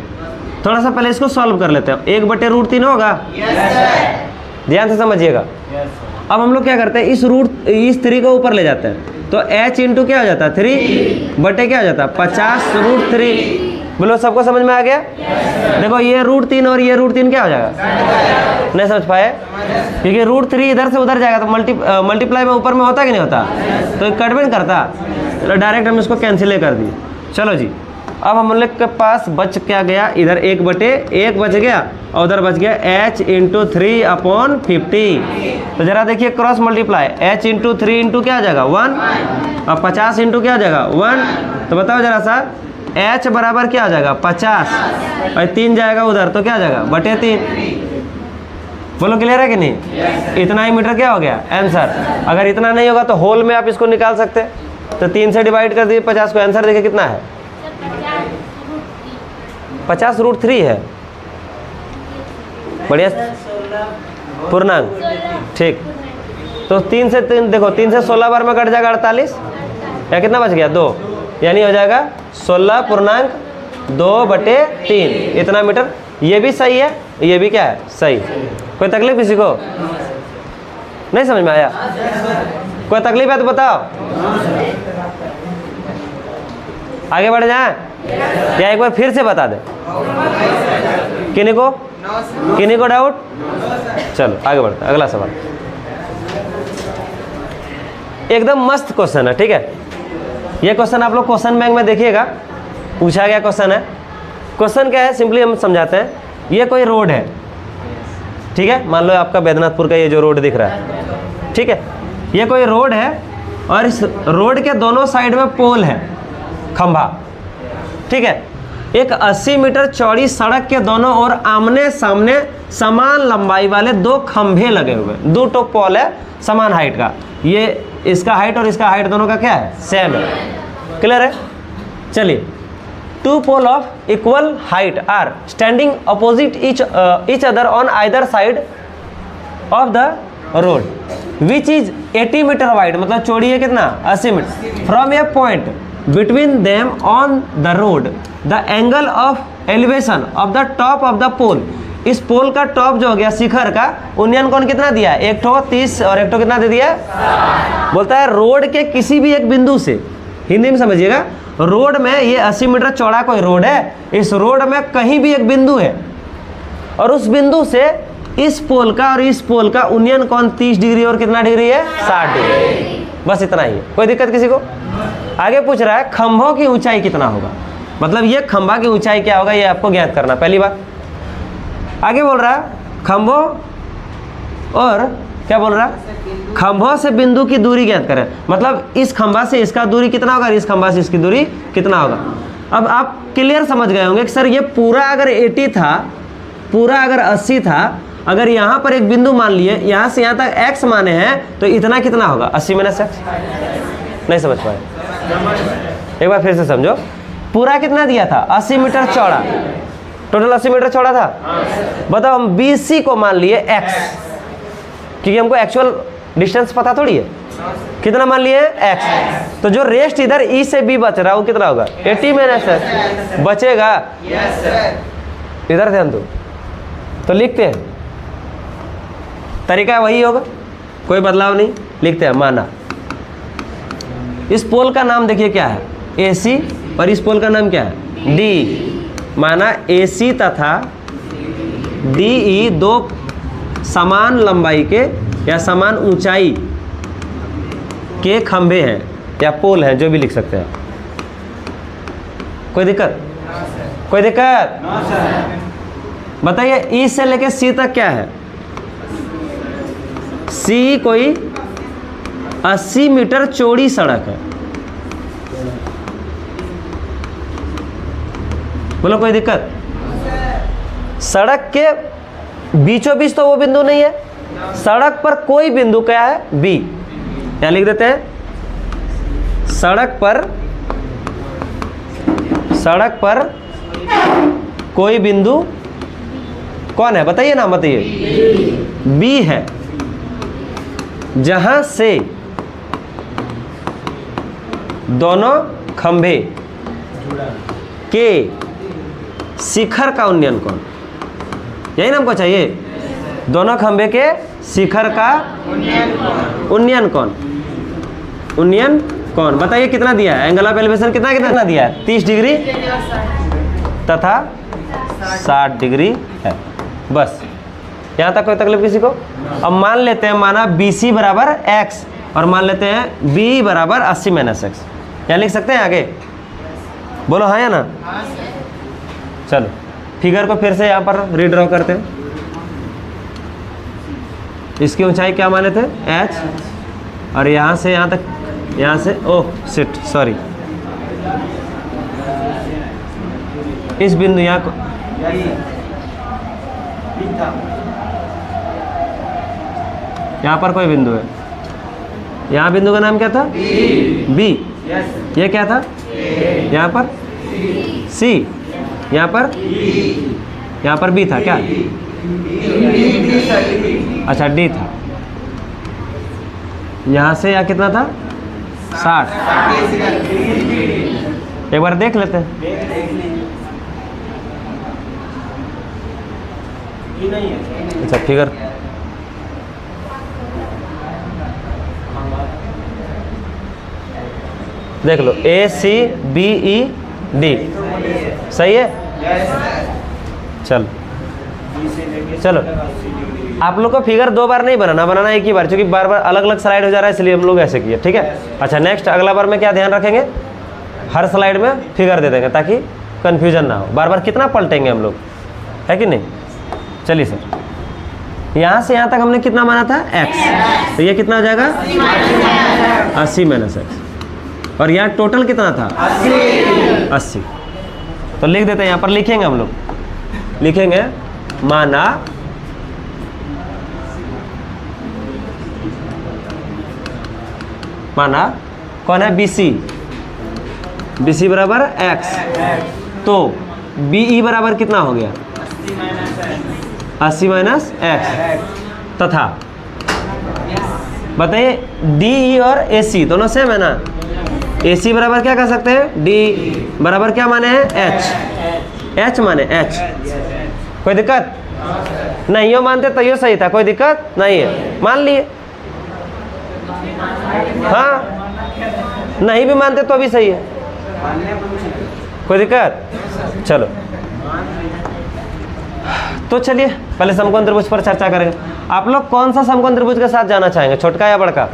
थोड़ा सा पहले इसको सॉल्व कर लेते हैं। 1/√3 होगा, ध्यान से समझिएगा। अब हम लोग क्या करते हैं, इस 3 को ऊपर ले जाते हैं, तो H इंटू क्या हो जाता है, 3 बटे क्या हो जाता है, 50 √3। बोलो सबको समझ में आ गया। देखो ये √3 और ये √3 क्या हो जाएगा, नहीं समझ पाए, क्योंकि √3 इधर से उधर जाएगा, तो मल्टीप्लाई में ऊपर में होता कि नहीं होता, तो कट भी नहीं करता, तो डायरेक्ट हम इसको कैंसिल कर दिए। चलो जी, अब हम लोग के पास बच क्या गया, इधर 1/1 बच गया, और उधर बच गया H इंटू 3/50। तो जरा देखिए cross multiply, H into 3 into क्या हो जाएगा 1, और 50 इंटू क्या हो जाएगा 1। तो बताओ जरा सा, H बराबर क्या हो जाएगा 50, और 3 जाएगा उधर, तो क्या हो जाएगा /3। बोलो क्लियर है कि नहीं, इतना ही मीटर क्या हो गया आंसर। अगर इतना नहीं होगा तो होल में आप इसको निकाल सकते, तो 3 से डिवाइड कर दिए 50 को, आंसर देखिए कितना है, 50 √3 है। बढ़िया, पूर्णांक, ठीक। तो 3 से 3 देखो, 3 से 16 बार में कट जाएगा 48, या कितना बच गया 2, यानी हो जाएगा 16.2/3 इतना मीटर। ये भी सही है, ये भी क्या है, सही। कोई तकलीफ किसी को? नहीं समझ में आया? कोई तकलीफ है तो बताओ, आगे बढ़ जाए या एक बार फिर से बता दे? किन्हीं को डाउट? चलो आगे बढ़ते हैं, अगला सवाल। एकदम मस्त क्वेश्चन है, ठीक है। ये क्वेश्चन आप लोग क्वेश्चन बैंक में देखिएगा, पूछा गया क्वेश्चन है। क्वेश्चन क्या है, सिंपली हम समझाते हैं। ये कोई रोड है, ठीक है, मान लो आपका बैद्यनाथपुर का ये जो रोड दिख रहा है, ठीक है, ये कोई रोड है और इस रोड के दोनों साइड में पोल है, खंभा, ठीक है। एक 80 मीटर चौड़ी सड़क के दोनों ओर आमने सामने समान लंबाई वाले 2 खंभे लगे हुए, 2 टॉप पोल है समान हाइट का। ये इसका हाइट और इसका हाइट दोनों का क्या है, सेम है। क्लियर है? चलिए, 2 pole of equal height are standing opposite each other on either side of the road which is 80 metre wide, मतलब चौड़ी है कितना, 80 metre. From a point between them on the road the angle of elevation of the top of the pole, इस pole का top जो हो गया शिखर का उन्नयन कोण कितना दिया है, एक ठो 30 और एक ठो कितना दे दिया है। बोलता है रोड के किसी भी एक बिंदु से, हिंदी में समझिएगा, रोड में ये 80 मीटर चौड़ा कोई रोड है, इस रोड में कहीं भी एक बिंदु है और उस बिंदु से इस पोल का और इस पोल का उन्नयन कोण 30 डिग्री और कितना डिग्री है, 60 डिग्री। बस इतना ही है, कोई दिक्कत किसी को? आगे पूछ रहा है खंभों की ऊंचाई कितना होगा, मतलब ये खंभा की ऊंचाई क्या होगा, ये आपको ज्ञात करना पहली बात। आगे बोल रहा है खंभों और क्या बोल रहा है, खंभों से बिंदु की दूरी ज्ञात करें, मतलब इस खंभा से इसका दूरी कितना होगा, इस खंभा से इसकी दूरी कितना होगा। अब आप क्लियर समझ गए होंगे कि सर ये पूरा अगर 80 था, पूरा अगर 80 था, अगर यहाँ पर एक बिंदु मान लिए, यहाँ से यहाँ तक x माने हैं, तो इतना कितना होगा, 80 - x। नहीं समझ पाए? एक बार फिर से समझो, पूरा कितना दिया था, 80 मीटर चौड़ा, टोटल 80 मीटर चौड़ा था। बताओ हम BC को मान लिए x, क्योंकि हमको एक्चुअल डिस्टेंस पता थोड़ी है, कितना मान लिए x, तो जो रेस्ट इधर E से B बच रहा है वो कितना होगा, 80 - x बचेगा। इधर ध्यान दो, तो लिखते हैं, तरीका वही होगा, कोई बदलाव नहीं, लिखते हैं माना। इस पोल का नाम देखिए क्या है, AC, और इस पोल का नाम क्या है, D। माना AC तथा DE 2 समान लंबाई के या समान ऊंचाई के खंभे हैं या पोल हैं, जो भी लिख सकते हैं। कोई दिक्कत? कोई दिक्कत? बताइए E से लेके C तक क्या है, C कोई 80 मीटर चौड़ी सड़क है, बोलो कोई दिक्कत? सड़क के बीचों बीच तो वो बिंदु नहीं है, सड़क पर कोई बिंदु क्या है, B। यहाँ लिख देते हैं, सड़क पर कोई बिंदु कौन है, बताइए ना, बताइए, B है, जहां से दोनों खंभे के शिखर का उन्नयन कोण, यही ना हमको चाहिए, दोनों खंभे के शिखर का उन्नयन कोण बताइए कितना दिया है, एंगल ऑफ एलिवेशन कितना दिया है, 30 डिग्री तथा 60 डिग्री है। बस यहाँ तक कोई तकलीफ किसी को? अब मान लेते हैं, माना BC बराबर x और मान लेते हैं B बराबर 80 - x, यहाँ लिख सकते हैं आगे, बोलो हाँ या ना? चलो फिगर को फिर से यहाँ पर रीड्रॉ करते हैं। इसकी ऊंचाई क्या माने थे, h, और यहाँ से यहाँ तक, यहाँ से, ओह शिट सॉरी, इस बिंदु यहाँ को, यहाँ पर कोई बिंदु है, यहाँ बिंदु का नाम क्या था, B। ये क्या था, यहाँ पर C, यहाँ पर B था क्या, अच्छा D था, यहाँ से यहाँ कितना था, 60, एक बार देख लेते हैं। अच्छा फिगर देख लो, ACBED सही है। चलो चलो, आप लोग को फिगर 2 बार नहीं बनाना एक ही बार, क्योंकि बार बार अलग अलग स्लाइड हो जा रहा है, इसलिए हम लोग ऐसे किए, ठीक है। अच्छा नेक्स्ट अगला बार में क्या ध्यान रखेंगे, हर स्लाइड में फिगर दे देंगे ताकि कन्फ्यूजन ना हो। बार बार कितना पलटेंगे हम लोग, है कि नहीं। चलिए सर, यहाँ से यहाँ तक हमने कितना माना था x, तो ये कितना हो जाएगा 80 माइनस x, और यहाँ टोटल कितना था 80। तो लिख देते हैं, यहाँ पर लिखेंगे हम लोग, लिखेंगे माना कौन है BC बराबर x, तो BE बराबर कितना हो गया 80 माइनस x, तथा बताइए DE और AC दोनों सेम है ना। AC बराबर क्या कर सकते हैं, D बराबर क्या माने हैं H माने H। कोई दिक्कत नहीं हो, मानते तो ये सही था, कोई दिक्कत नहीं है, मान लिए। हाँ नहीं भी मानते तो भी सही है, कोई दिक्कत। चलो तो चलिए पहले समकोण त्रिभुज पर चर्चा करेंगे। आप लोग कौन सा समकोण त्रिभुज के साथ जाना चाहेंगे, छोटका या बड़का,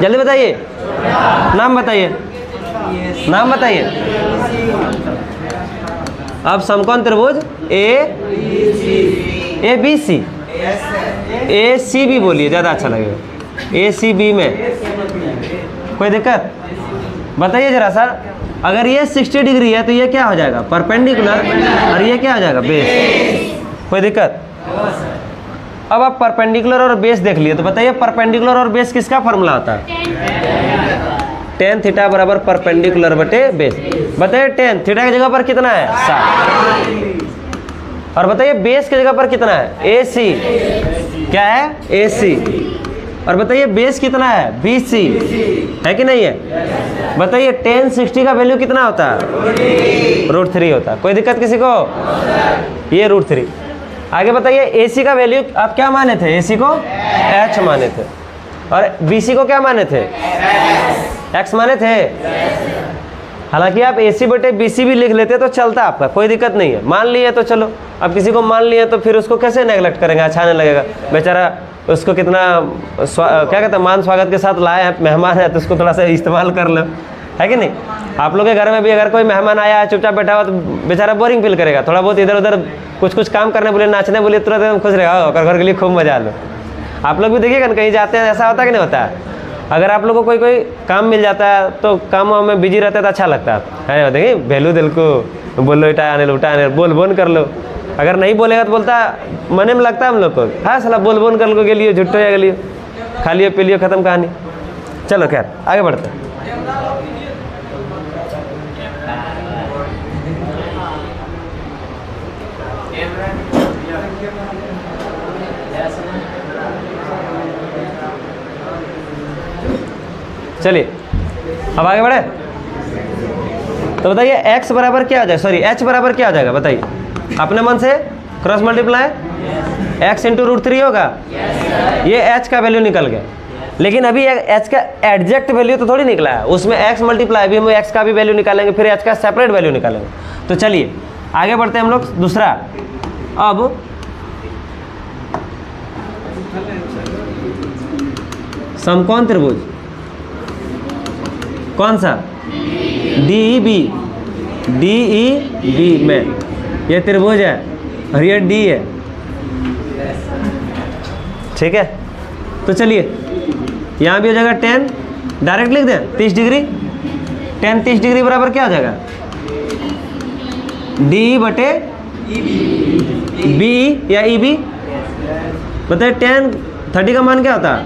जल्दी बताइए, नाम बताइए, नाम बताइए। अब समकोण त्रिभुज ABC, ACB बोलिए, ज़्यादा अच्छा लगेगा। ACB में कोई दिक्कत बताइए जरा सर। अगर ये 60 डिग्री है तो ये क्या हो जाएगा परपेंडिकुलर, और ये क्या हो जाएगा बेस। कोई दिक्कत। अब आप परपेंडिकुलर और बेस देख लिए, तो बताइए परपेंडिकुलर और बेस किसका फॉर्मूला होता है, tan थीटा बराबर परपेंडिकुलर बटे बेस। बताइए tan थीटा की जगह पर कितना है 60, और बताइए बेस की जगह पर कितना है AC, क्या है AC, और बताइए बेस कितना है BC, है कि नहीं है। बताइए tan 60 का वैल्यू कितना होता है √3 होता है। कोई दिक्कत किसी को, ये √3। आगे बताइए AC का वैल्यू आप क्या माने थे, AC को H माने थे, और BC को क्या माने थे X माने थे। हालांकि आप AC बटे BC भी लिख लेते तो चलता आपका, कोई दिक्कत नहीं है, मान लिए तो चलो। अब किसी को मान लिए तो फिर उसको कैसे नेगलेक्ट करेंगे, अच्छा नहीं लगेगा बेचारा, उसको कितना क्या कहते हैं मान स्वागत के साथ लाए हैं, मेहमान है तो उसको थोड़ा सा इस्तेमाल कर लो, है कि नहीं। आप लोग के घर में भी अगर कोई मेहमान आया है चुपचाप बैठा हुआ तो बेचारा बोरिंग फील करेगा, थोड़ा बहुत इधर उधर कुछ काम करने बोले, नाचने बोले, तुरंत एकदम खुश रहेगा, और घर के लिए खूब मजा लो। आप लोग भी देखिएगा ना, कहीं जाते हैं ऐसा होता है कि नहीं होता है। अगर आप लोगों को कोई काम मिल जाता है तो काम में बिजी रहता है तो अच्छा लगता है, देखिए भेलू दिल को बोलो, इटा आने लो, उठा आने बोल कर लो। अगर नहीं बोलेगा तो बोलता मने में लगता है हम लोग को, हाँ साला बोल कर लो, के लिए झुट्टो या लिए खा लियो पी लियो, खत्म कहानी। चलो खैर आगे बढ़ते हैं। चलिए अब आगे बढ़े, तो बताइए x बराबर क्या आ जाएगा, सॉरी h बराबर क्या आ जाएगा, बताइए अपने मन से क्रॉस मल्टीप्लाई, x इंटू √3 होगा, ये h का वैल्यू निकल गया। लेकिन अभी h का एग्जैक्ट वैल्यू तो थोड़ी निकला है, उसमें x मल्टीप्लाई, अभी हम x का भी वैल्यू निकालेंगे, फिर h का सेपरेट वैल्यू निकालेंगे। तो चलिए आगे बढ़ते हैं हम लोग दूसरा। अब समकोण त्रिभुज कौन सा, DEB में ये त्रिभुज है और ये D है, ठीक है। तो चलिए यहाँ भी हो जाएगा tan, डायरेक्ट लिख दें 30 डिग्री, tan 30 डिग्री बराबर क्या हो जाएगा DE बटे BE या EB। बताइए tan 30 का मान क्या होता है,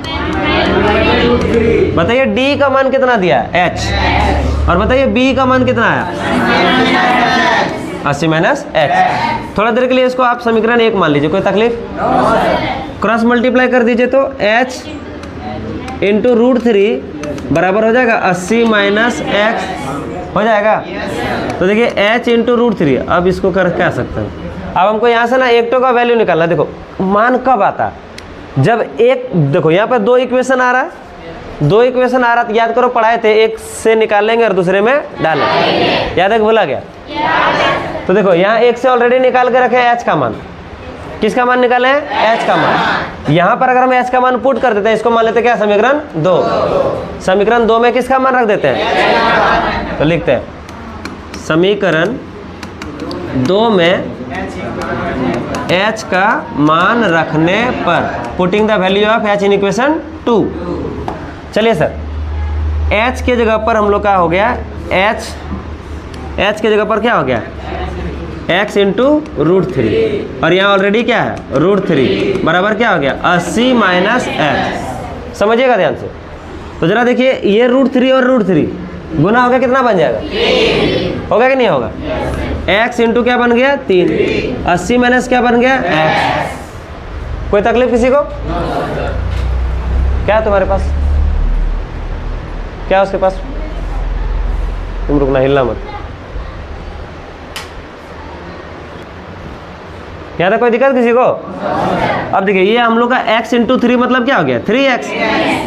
बताइए D का मान कितना दिया H, और बताइए B का मान कितना है 80 माइनस X। थोड़ा देर के लिए इसको आप समीकरण 1 मान लीजिए, कोई तकलीफ। क्रॉस मल्टीप्लाई कर दीजिए तो H इंटू √3 बराबर हो जाएगा 80 माइनस X, हो जाएगा। तो देखिए h इंटू √3, अब इसको कर क्या सकते हैं, अब हमको यहाँ से ना एक टो का वैल्यू निकालना। देखो मान कब आता, जब एक, देखो यहाँ पर 2 इक्वेशन आ रहा है, 2 इक्वेशन आ रहा है, याद करो पढ़ाए थे, एक से निकालेंगे और दूसरे में डालेंगे, याद है कि भूला गया? तो देखो यहाँ एक से ऑलरेडी निकाल के रखे h का मान, किसका मान निकाले हैं? h का मान। यहाँ पर अगर हम h का मान पुट कर देते हैं, इसको मान लेते हैं क्या, समीकरण 2, समीकरण 2 में किसका मान रख देते हैं? तो लिखते हैं समीकरण 2 में h का मान रखने पर, putting the value of h in equation 2। चलिए सर, h के जगह पर हम लोग का हो गया, h के जगह पर क्या हो गया, x इंटू √3, और यहाँ ऑलरेडी क्या है, √3 बराबर क्या हो गया, 80 माइनस h। समझिएगा ध्यान से। तो जरा देखिए ये √3 और √3 गुना होगा, कितना बन जाएगा, होगा कि नहीं होगा? x इंटू क्या बन गया 3, 80 माइनस क्या बन गया x। कोई तकलीफ किसी को? क्या है तुम्हारे पास, क्या है उसके पास? तुम रुकना, हिलना मत। यहाँ तक कोई दिक्कत किसी को? अब देखिए ये हम लोग का x इंटू 3 मतलब क्या हो गया, 3x,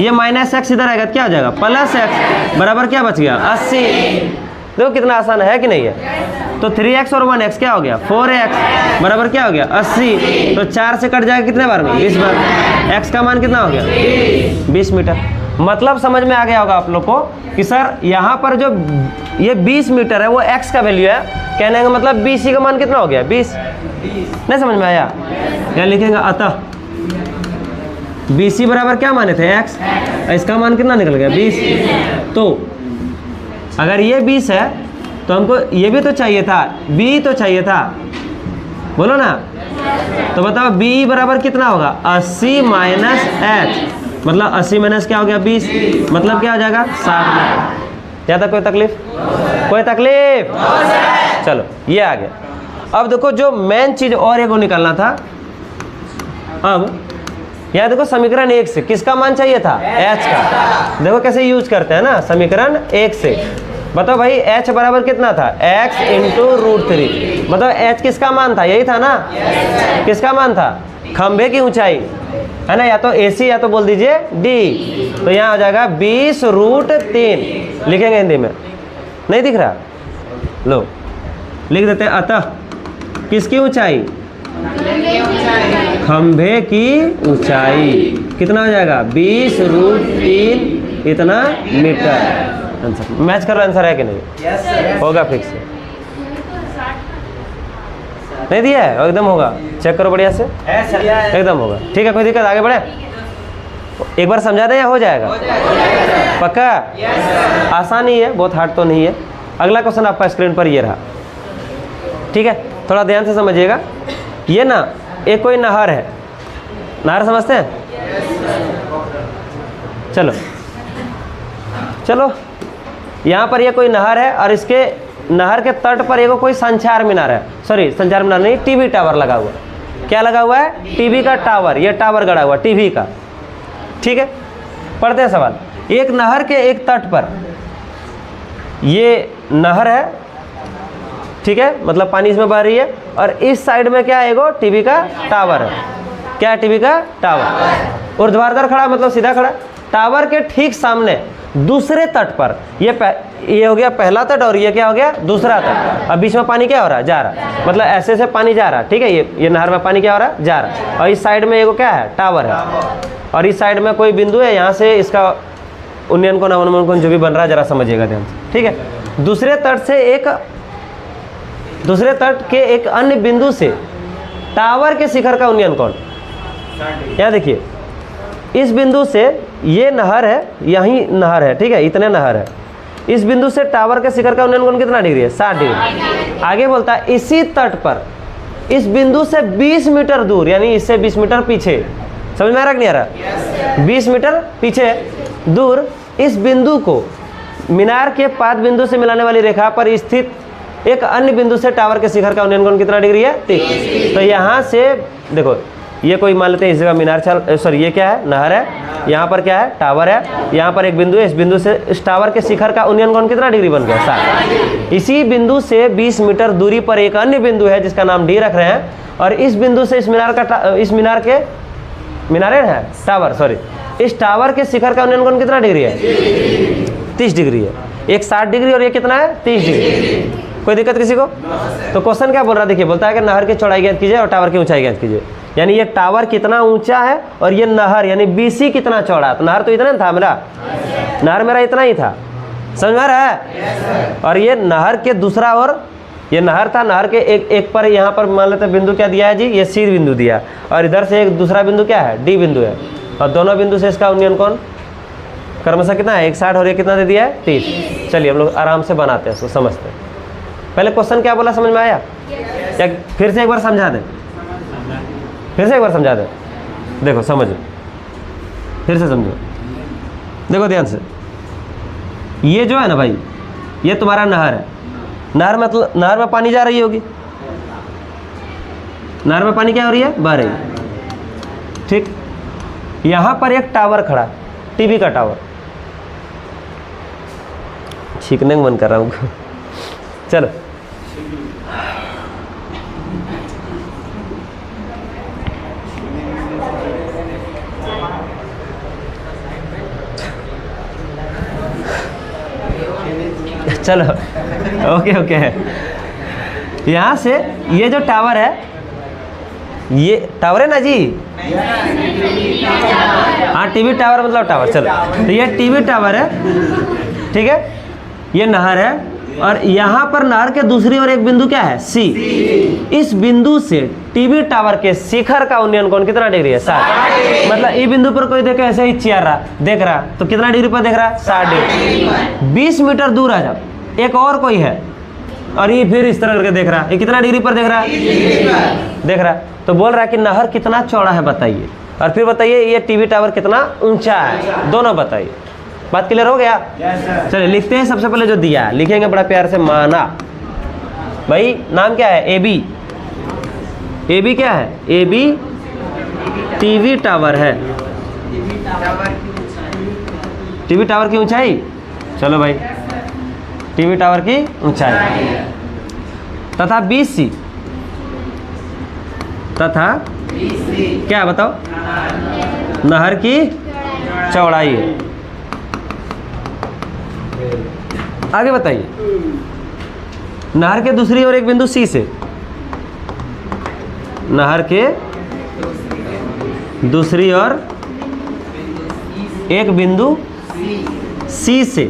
ये माइनस x इधर आएगा, क्या हो जाएगा, प्लस x, बराबर क्या बच गया, 80। देखो कितना आसान है कि नहीं है? तो 3x और 1x क्या हो गया, 4x, बराबर क्या हो गया, 80। तो 4 से कट जाएगा कितने बार में, 20 बार। x का मान कितना हो गया, 20 मीटर। मतलब समझ में आ गया होगा आप लोग को कि सर यहाँ पर जो ये 20 मीटर है वो x का वैल्यू है, कहने का मतलब BC का मान कितना हो गया, 20। नहीं समझ में आया? यहाँ लिखेंगे अतः BC बराबर क्या माने थे, x, इसका मान कितना निकल गया, 20। तो अगर ये 20 है तो हमको ये भी तो चाहिए था, B तो चाहिए था, बोलो ना। तो बताओ B बराबर कितना होगा, 80 माइनस h, मतलब 80 माइनस क्या हो गया, 20, मतलब क्या हो जाएगा, 60। ज़्यादा कोई तकलीफ, कोई तकलीफ? चलो ये आ गया। अब देखो जो मेन चीज और एक को निकालना था, अब यहाँ देखो समीकरण 1 से किसका मान चाहिए था, h का। देखो कैसे यूज करते हैं ना, समीकरण 1 से बताओ भाई h बराबर कितना था, x इंटू √3, मतलब h किसका मान था, यही था ना, किसका मान था, खंभे की ऊंचाई है ना, या तो AC या तो बोल दीजिए D। तो यहाँ हो जाएगा 20√3, लिखेंगे हिंदी में, नहीं दिख रहा, लो लिख देते हैं अतः किसकी ऊंचाई, खंभे की ऊंचाई कितना हो जाएगा, 20√3 इतना मीटर। आंसर मैच कर रहा, आंसर है कि नहीं? होगा फिक्स, नहीं दिया है, एकदम होगा, चेक करो बढ़िया से, एकदम होगा। ठीक है, कोई दिक्कत, आगे बढ़े, एक बार समझा दें या हो जाएगा? पक्का? आसान ही है, बहुत हार्ड तो नहीं है। अगला क्वेश्चन आपका स्क्रीन पर ये रहा, ठीक है, थोड़ा ध्यान से समझिएगा। ये ना एक कोई नहर है, नहर समझते हैं? चलो चलो, यहाँ पर ये कोई नहर है और इसके नहर के तट पर एक कोई संचार मीनार है, सॉरी संचार मीनार नहीं, टीवी टावर लगा हुआ। क्या लगा हुआ है, टीवी का टावर, ये टावर गड़ा हुआ टीवी का। ठीक है, पढ़ते हैं सवाल। एक नहर के एक तट पर, ये नहर है, ठीक है, मतलब पानी इसमें बह रही है, और इस साइड में क्या है, एगो टीवी का टावर है। क्या है, टीवी का टावर, ऊर्ध्वाधर खड़ा मतलब सीधा खड़ा। टावर के ठीक सामने दूसरे तट पर, ये हो गया पहला तट और ये क्या हो गया, दूसरा तट। अब बीच में पानी क्या हो रहा है, जा रहा है, मतलब ऐसे से पानी जा रहा है। ठीक है, ये नहर में पानी क्या हो रहा है, जा रहा है, और इस साइड में एगो क्या है, टावर है, और इस साइड में कोई बिंदु है, यहाँ से इसका उन्नयन कोण अवनमन कोण जो भी बन रहा है जरा समझिएगा ध्यान से। ठीक है, दूसरे तट के एक अन्य बिंदु से टावर के शिखर का उन्नयन कोण, यहाँ देखिए, इस बिंदु से ये नहर है, यही नहर है, ठीक है, इतने नहर है, इस बिंदु से टावर के शिखर का उन्नयन कोण कितना डिग्री है, 60 डिग्री। आगे बोलता है इसी तट पर इस बिंदु से 20 मीटर दूर, यानी इससे 20 मीटर पीछे, समझ में आ रहा कि नहीं आ रहा, 20 मीटर पीछे दूर इस बिंदु को मीनार के पाद बिंदु से मिलाने वाली रेखा पर स्थित एक अन्य बिंदु से टावर के शिखर का उन्नयन कोण कितना डिग्री है, 30। तो यहाँ से देखो ये कोई मान लेते हैं इस जगह मीनार चल, सॉरी ये क्या है, नहर है, यहाँ पर क्या है, टावर है, यहाँ पर एक बिंदु है, इस बिंदु से इस टावर के शिखर का उन्नयन कोण कितना डिग्री बन गया, 60। इसी बिंदु से 20 मीटर दूरी पर एक अन्य बिंदु है जिसका नाम डी रख रहे हैं, और इस बिंदु से इस मीनार के मीनारे है टावर, सॉरी इस टावर के शिखर का उन्नयन कोण कितना डिग्री है, 30 डिग्री है। एक 60 डिग्री और ये कितना है, 30 डिग्री। कोई दिक्कत किसी को? तो क्वेश्चन क्या बोल रहा है, देखिए बोलता है कि नहर की चौड़ाई ज्ञात कीजिए और टावर की ऊंचाई ज्ञात कीजिए। यानी ये टावर कितना ऊंचा है और ये नहर यानी बीसी कितना चौड़ा है। तो नहर तो इतना था मेरा, नहर मेरा इतना ही था, समझ में आ रहा है। और ये नहर के दूसरा ओर ये नहर था, नहर के एक पर यहाँ पर मान लेते बिंदु क्या दिया है जी, ये सी बिंदु दिया, और इधर से एक दूसरा बिंदु क्या है, डी बिंदु है, और दोनों बिंदु से इसका उन्नयन कोण क्रमशः कितना है, 160 और ये कितना दे दिया है, 30। चलिए हम लोग आराम से बनाते हैं, इसको समझते हैं। पहले क्वेश्चन क्या बोला, समझ में आया? या फिर से एक बार समझा दें, फिर से एक बार समझा दें, देखो समझो, फिर से समझो, देखो ध्यान से। ये जो है ना भाई, ये तुम्हारा नहर है, नहर मतलब नहर में पानी जा रही होगी, नहर में पानी क्या हो रही है, बह रही है, ठीक। यहाँ पर एक टावर खड़ा, टीवी का टावर, छींकने का मन कर रहा हूँ चलो चलो ओके ओके। यहाँ से ये जो टावर है, ये टावर है ना जी, हाँ टीवी टावर मतलब टावर, चलो तो ये टीवी टावर है, ठीक है, ये नहर है, और यहाँ पर नहर के दूसरी ओर एक बिंदु क्या है, सी। इस बिंदु से टीवी टावर के शिखर का उन्नयन कोण कितना डिग्री है, 60। मतलब ये बिंदु पर कोई देखे ऐसे ही चियर रहा, देख रहा, तो कितना डिग्री पर देख रहा है, 60 डिग्री। 20 मीटर दूर है जब एक और कोई है, और ये फिर इस तरह करके देख रहा है, ये कितना डिग्री पर देख रहा है, देख रहा है। तो बोल रहा है कि नहर कितना चौड़ा है बताइए, और फिर बताइए ये टीवी टावर कितना ऊंचा है, दोनों बताइए। बात क्लियर हो गया? चलिए लिखते हैं। सबसे पहले जो दिया है लिखेंगे बड़ा प्यार से, माना भाई नाम क्या है, एबी। एबी क्या है, एबी टीवी टावर है, टीवी टावर की ऊंचाई, चलो भाई टीवी टावर की ऊंचाई, तथा BC, तथा क्या बताओ, नहर की चौड़ाई है। आगे बताइए, नहर के दूसरी ओर एक बिंदु C से, नहर के दूसरी ओर एक बिंदु C से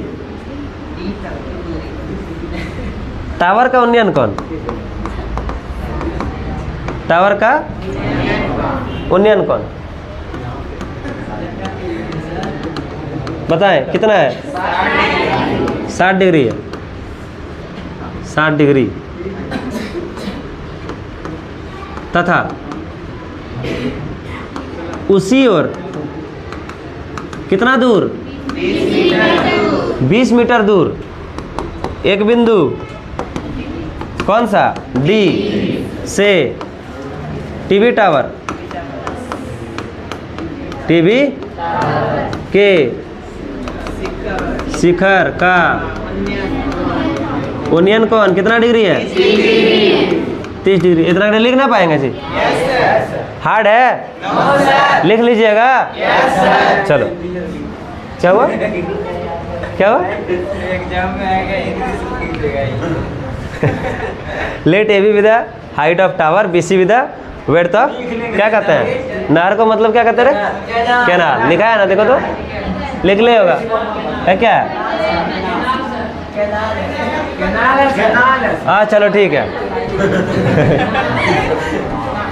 टावर का उन्नयन कोण, टावर का उन्नयन कोण बताएं कितना है, 60 डिग्री है, 60 डिग्री, तथा उसी ओर कितना दूर, 20 मीटर दूर एक बिंदु कौन सा, D से टीवी टावर, टीवी के शिखर का उन्नयन कोण कितना डिग्री है, 30 डिग्री। इतना लिख ना पाएंगे जी, हार्ड है, लिख लीजिएगा। चलो क्या हुआ, क्या हुआ, let AB with the height of tower, BC with the width of, क्या कहते हैं, नहर को मतलब क्या कहते हैं, कैनाल। लिखा है ना, देखो तो लिख ले होगा, है क्या, हाँ चलो ठीक है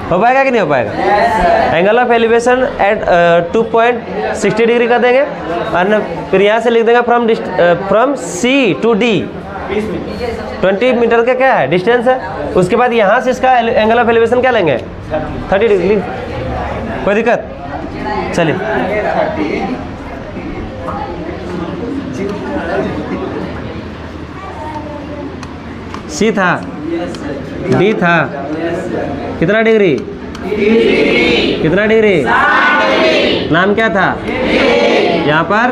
हो पाएगा कि नहीं हो पाएगा। Angle of elevation at 2.60 degree कर देंगे, और फिर यहाँ से लिख देंगे from C to D 20 metre का क्या है डिस्टेंस है। उसके बाद यहाँ से इसका एंगल ऑफ एलिवेशन क्या लेंगे, 30 डिग्री। कोई दिक्कत, चलिए C था, D था, कितना डिग्री कितना डिग्री? नाम क्या था? यहाँ पर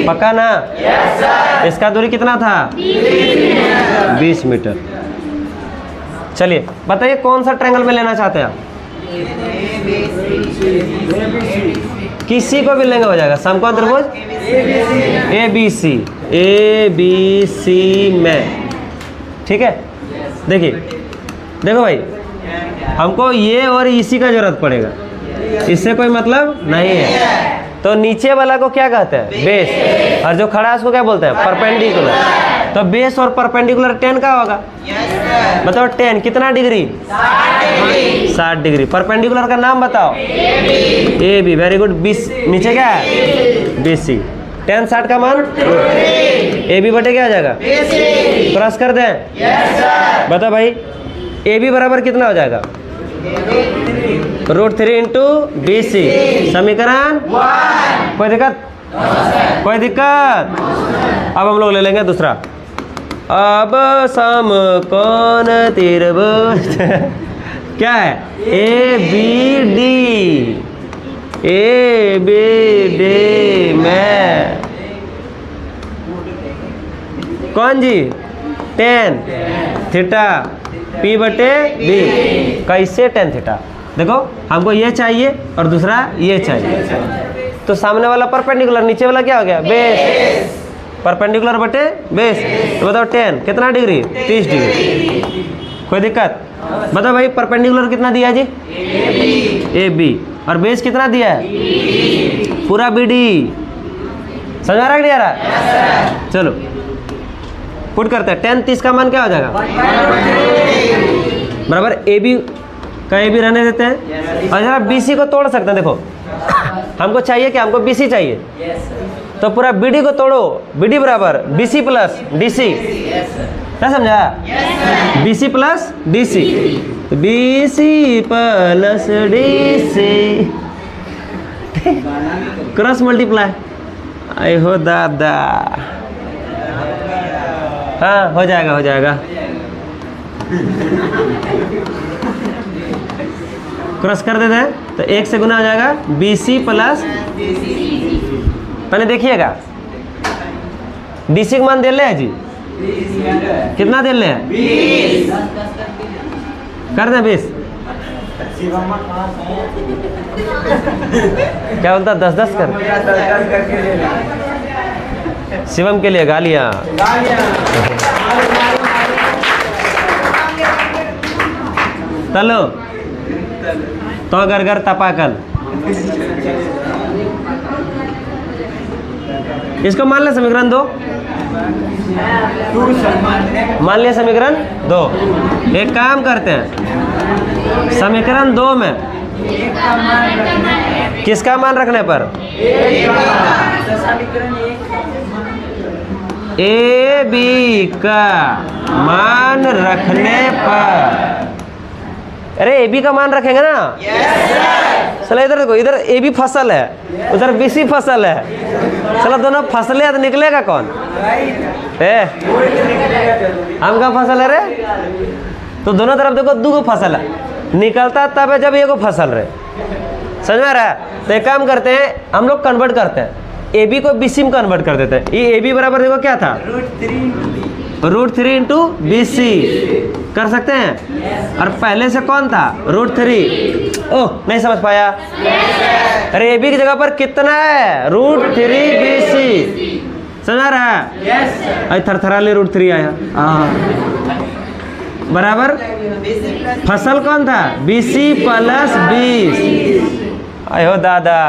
पक्का ना? इसका दूरी कितना था? 20 मीटर। चलिए बताइए कौन सा ट्रायंगल में लेना चाहते हैं आप? किसी को भी लेंगे हो जाएगा। समकोण त्रिभुज ए बी सी में, ठीक है। देखिए देखो भाई, हमको ये और इसी का जरूरत पड़ेगा, इससे कोई मतलब नहीं है। तो नीचे वाला को क्या कहते हैं? बेस। और जो खड़ा है उसको क्या बोलते हैं? परपेंडिकुलर। तो बेस और परपेंडिकुलर 10 का होगा। बताओ 10 कितना डिग्री? 60 डिग्री। परपेंडिकुलर का नाम बताओ। A B, very good. 20 नीचे क्या है? BC। 10 60 का मान ए बी बटे क्या आ जाएगा? क्रॉस कर दें। बताओ भाई ए बी बराबर कितना हो जाएगा? √3 इंटू BC। समीकरण 1। कोई दिक्कत? कोई दिक्कत? अब हम लोग ले लेंगे दूसरा। अब समकोण त्रिभुज क्या है? ABD में कौन जी? tan थीटा P बटे B। कैसे tan थीटा? देखो हमको ये चाहिए और दूसरा ये चाहिए, तो सामने वाला परपेंडिकुलर, नीचे वाला क्या हो गया? बेस। परपेंडिकुलर बटे बेस। तो बताओ 10 कितना डिग्री? 30 डिग्री। कोई दिक्कत? बताओ भाई परपेंडिकुलर कितना दिया जी? AB। और बेस कितना दिया है? पूरा BD। समझ आ रहा है? नहीं आ रहा? चलो पुट करते हैं। 10 30 का मान क्या हो जाएगा? बराबर AB का AB रहने देते हैं और जरा BC को तोड़ सकते हैं। देखो हमको चाहिए क्या? हमको BC चाहिए, तो पूरा BD को तोड़ो। BD बराबर BC प्लस DC। क्या समझा? BC plus DC। BC plus DC cross multiply. आई हो दादा। हाँ हो जाएगा, हो जाएगा। क्रॉस कर देते हैं तो 1 से गुना हो जाएगा BC प्लस। पहले देखिएगा DC का मान दे ले है जी? कितना दे ले है? 20। कर दें 20। क्या बोलता? 10-10 कर। शिवम के लिए गालियाँ। तलो तो घर घर तपाकल। इसको मान ले समीकरण 2। मान लिया समीकरण 2। एक काम करते हैं, समीकरण 2 में किसका मान रखने पर? AB का मान रखने पर। अरे AB का मान रखेंगे ना? चलो इधर देखो, इधर AB फसल है, उधर BC फसल है। चलो दोनों फसले तो निकलेगा कौन? आम का फसल है रे। तो दोनों तरफ देखो दो फसल है, निकलता तब है जब ये को फसल रहे। समझ में आ रहा है? तो एक काम करते हैं, हम लोग कन्वर्ट करते हैं, AB को BC में कन्वर्ट कर देते हैं। ये AB बराबर देखो क्या था? √3 इंटू BC कर सकते हैं। और पहले से कौन था? √3। ओह नहीं समझ पाया? अरे AB की जगह पर कितना है? √3 BC। समझ रहा है? अरे थरथरा ले √3 आया। बराबर फसल कौन था? BC plus 20। आयो दादा।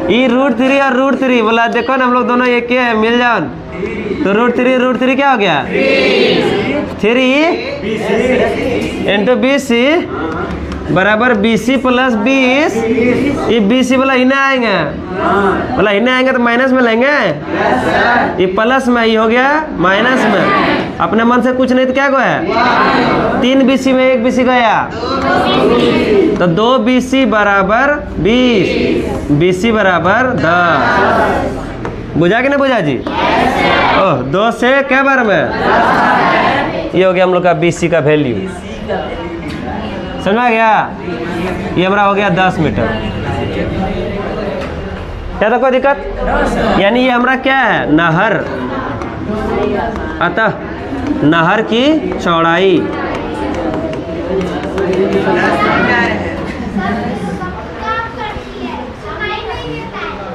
ये √3 और √3 बोला देखो ना, हम लोग दोनों एक ही है, मिल जाओ। तो √3 क्या हो गया? 3 इंटू BC बराबर BC प्लस 20। ये BC बोला इन्हें आएंगे, बोला इन्हें आएंगे तो माइनस में लेंगे। ये प्लस में, ये हो गया माइनस में। अपने मन से कुछ नहीं तो क्या गया? 3 BC में 1 BC गया, तो 2 BC बराबर 20, BC बराबर 10। बुझा कि नहीं बुझा जी? ओह 2 से क्या बार में? ये हो गया हम लोग का BC का वैल्यू। समझ में आ गया? ये हमारा हो गया 10 मीटर। क्या था कोई दिक्कत? यानी ये हमारा क्या है? नहर। अतः नहर की चौड़ाई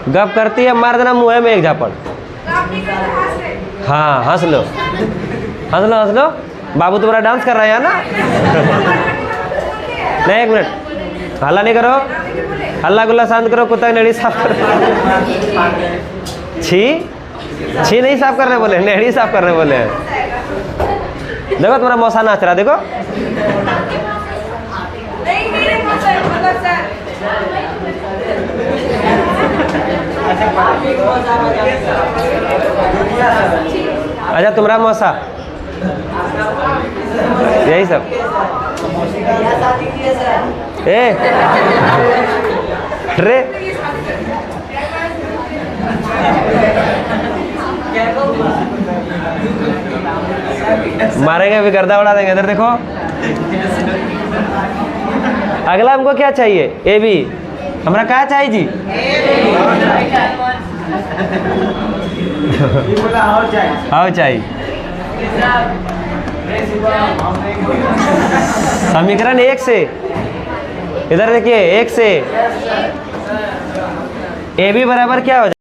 गप करती है, मार देना मुँह में एक झापड़। हाँ हंस लो हंस लो हंस लो। बाबू तुम्हारा डांस कर रहा है ना? नहीं, एक मिनट, हल्ला नहीं करो, हल्ला गुल्ला शांत करो, कुत्ता की नेड़ी साफ करो। छी छी नहीं साफ करने बोले, नेड़ी साफ करने बोले। देखो तुम्हारा मौसा नाच रहा, देखो। अच्छा तुम्हारा मौसा, यही सब। ए रे मारेंगे अभी, गर्दा उड़ा देंगे। इधर देखो, अगला हमको क्या चाहिए? A B. हमारा क्या चाहिए जी? हाँ चाहिए। समीकरण 1 से, इधर देखिए 1 से ए बी बराबर क्या हो जाए?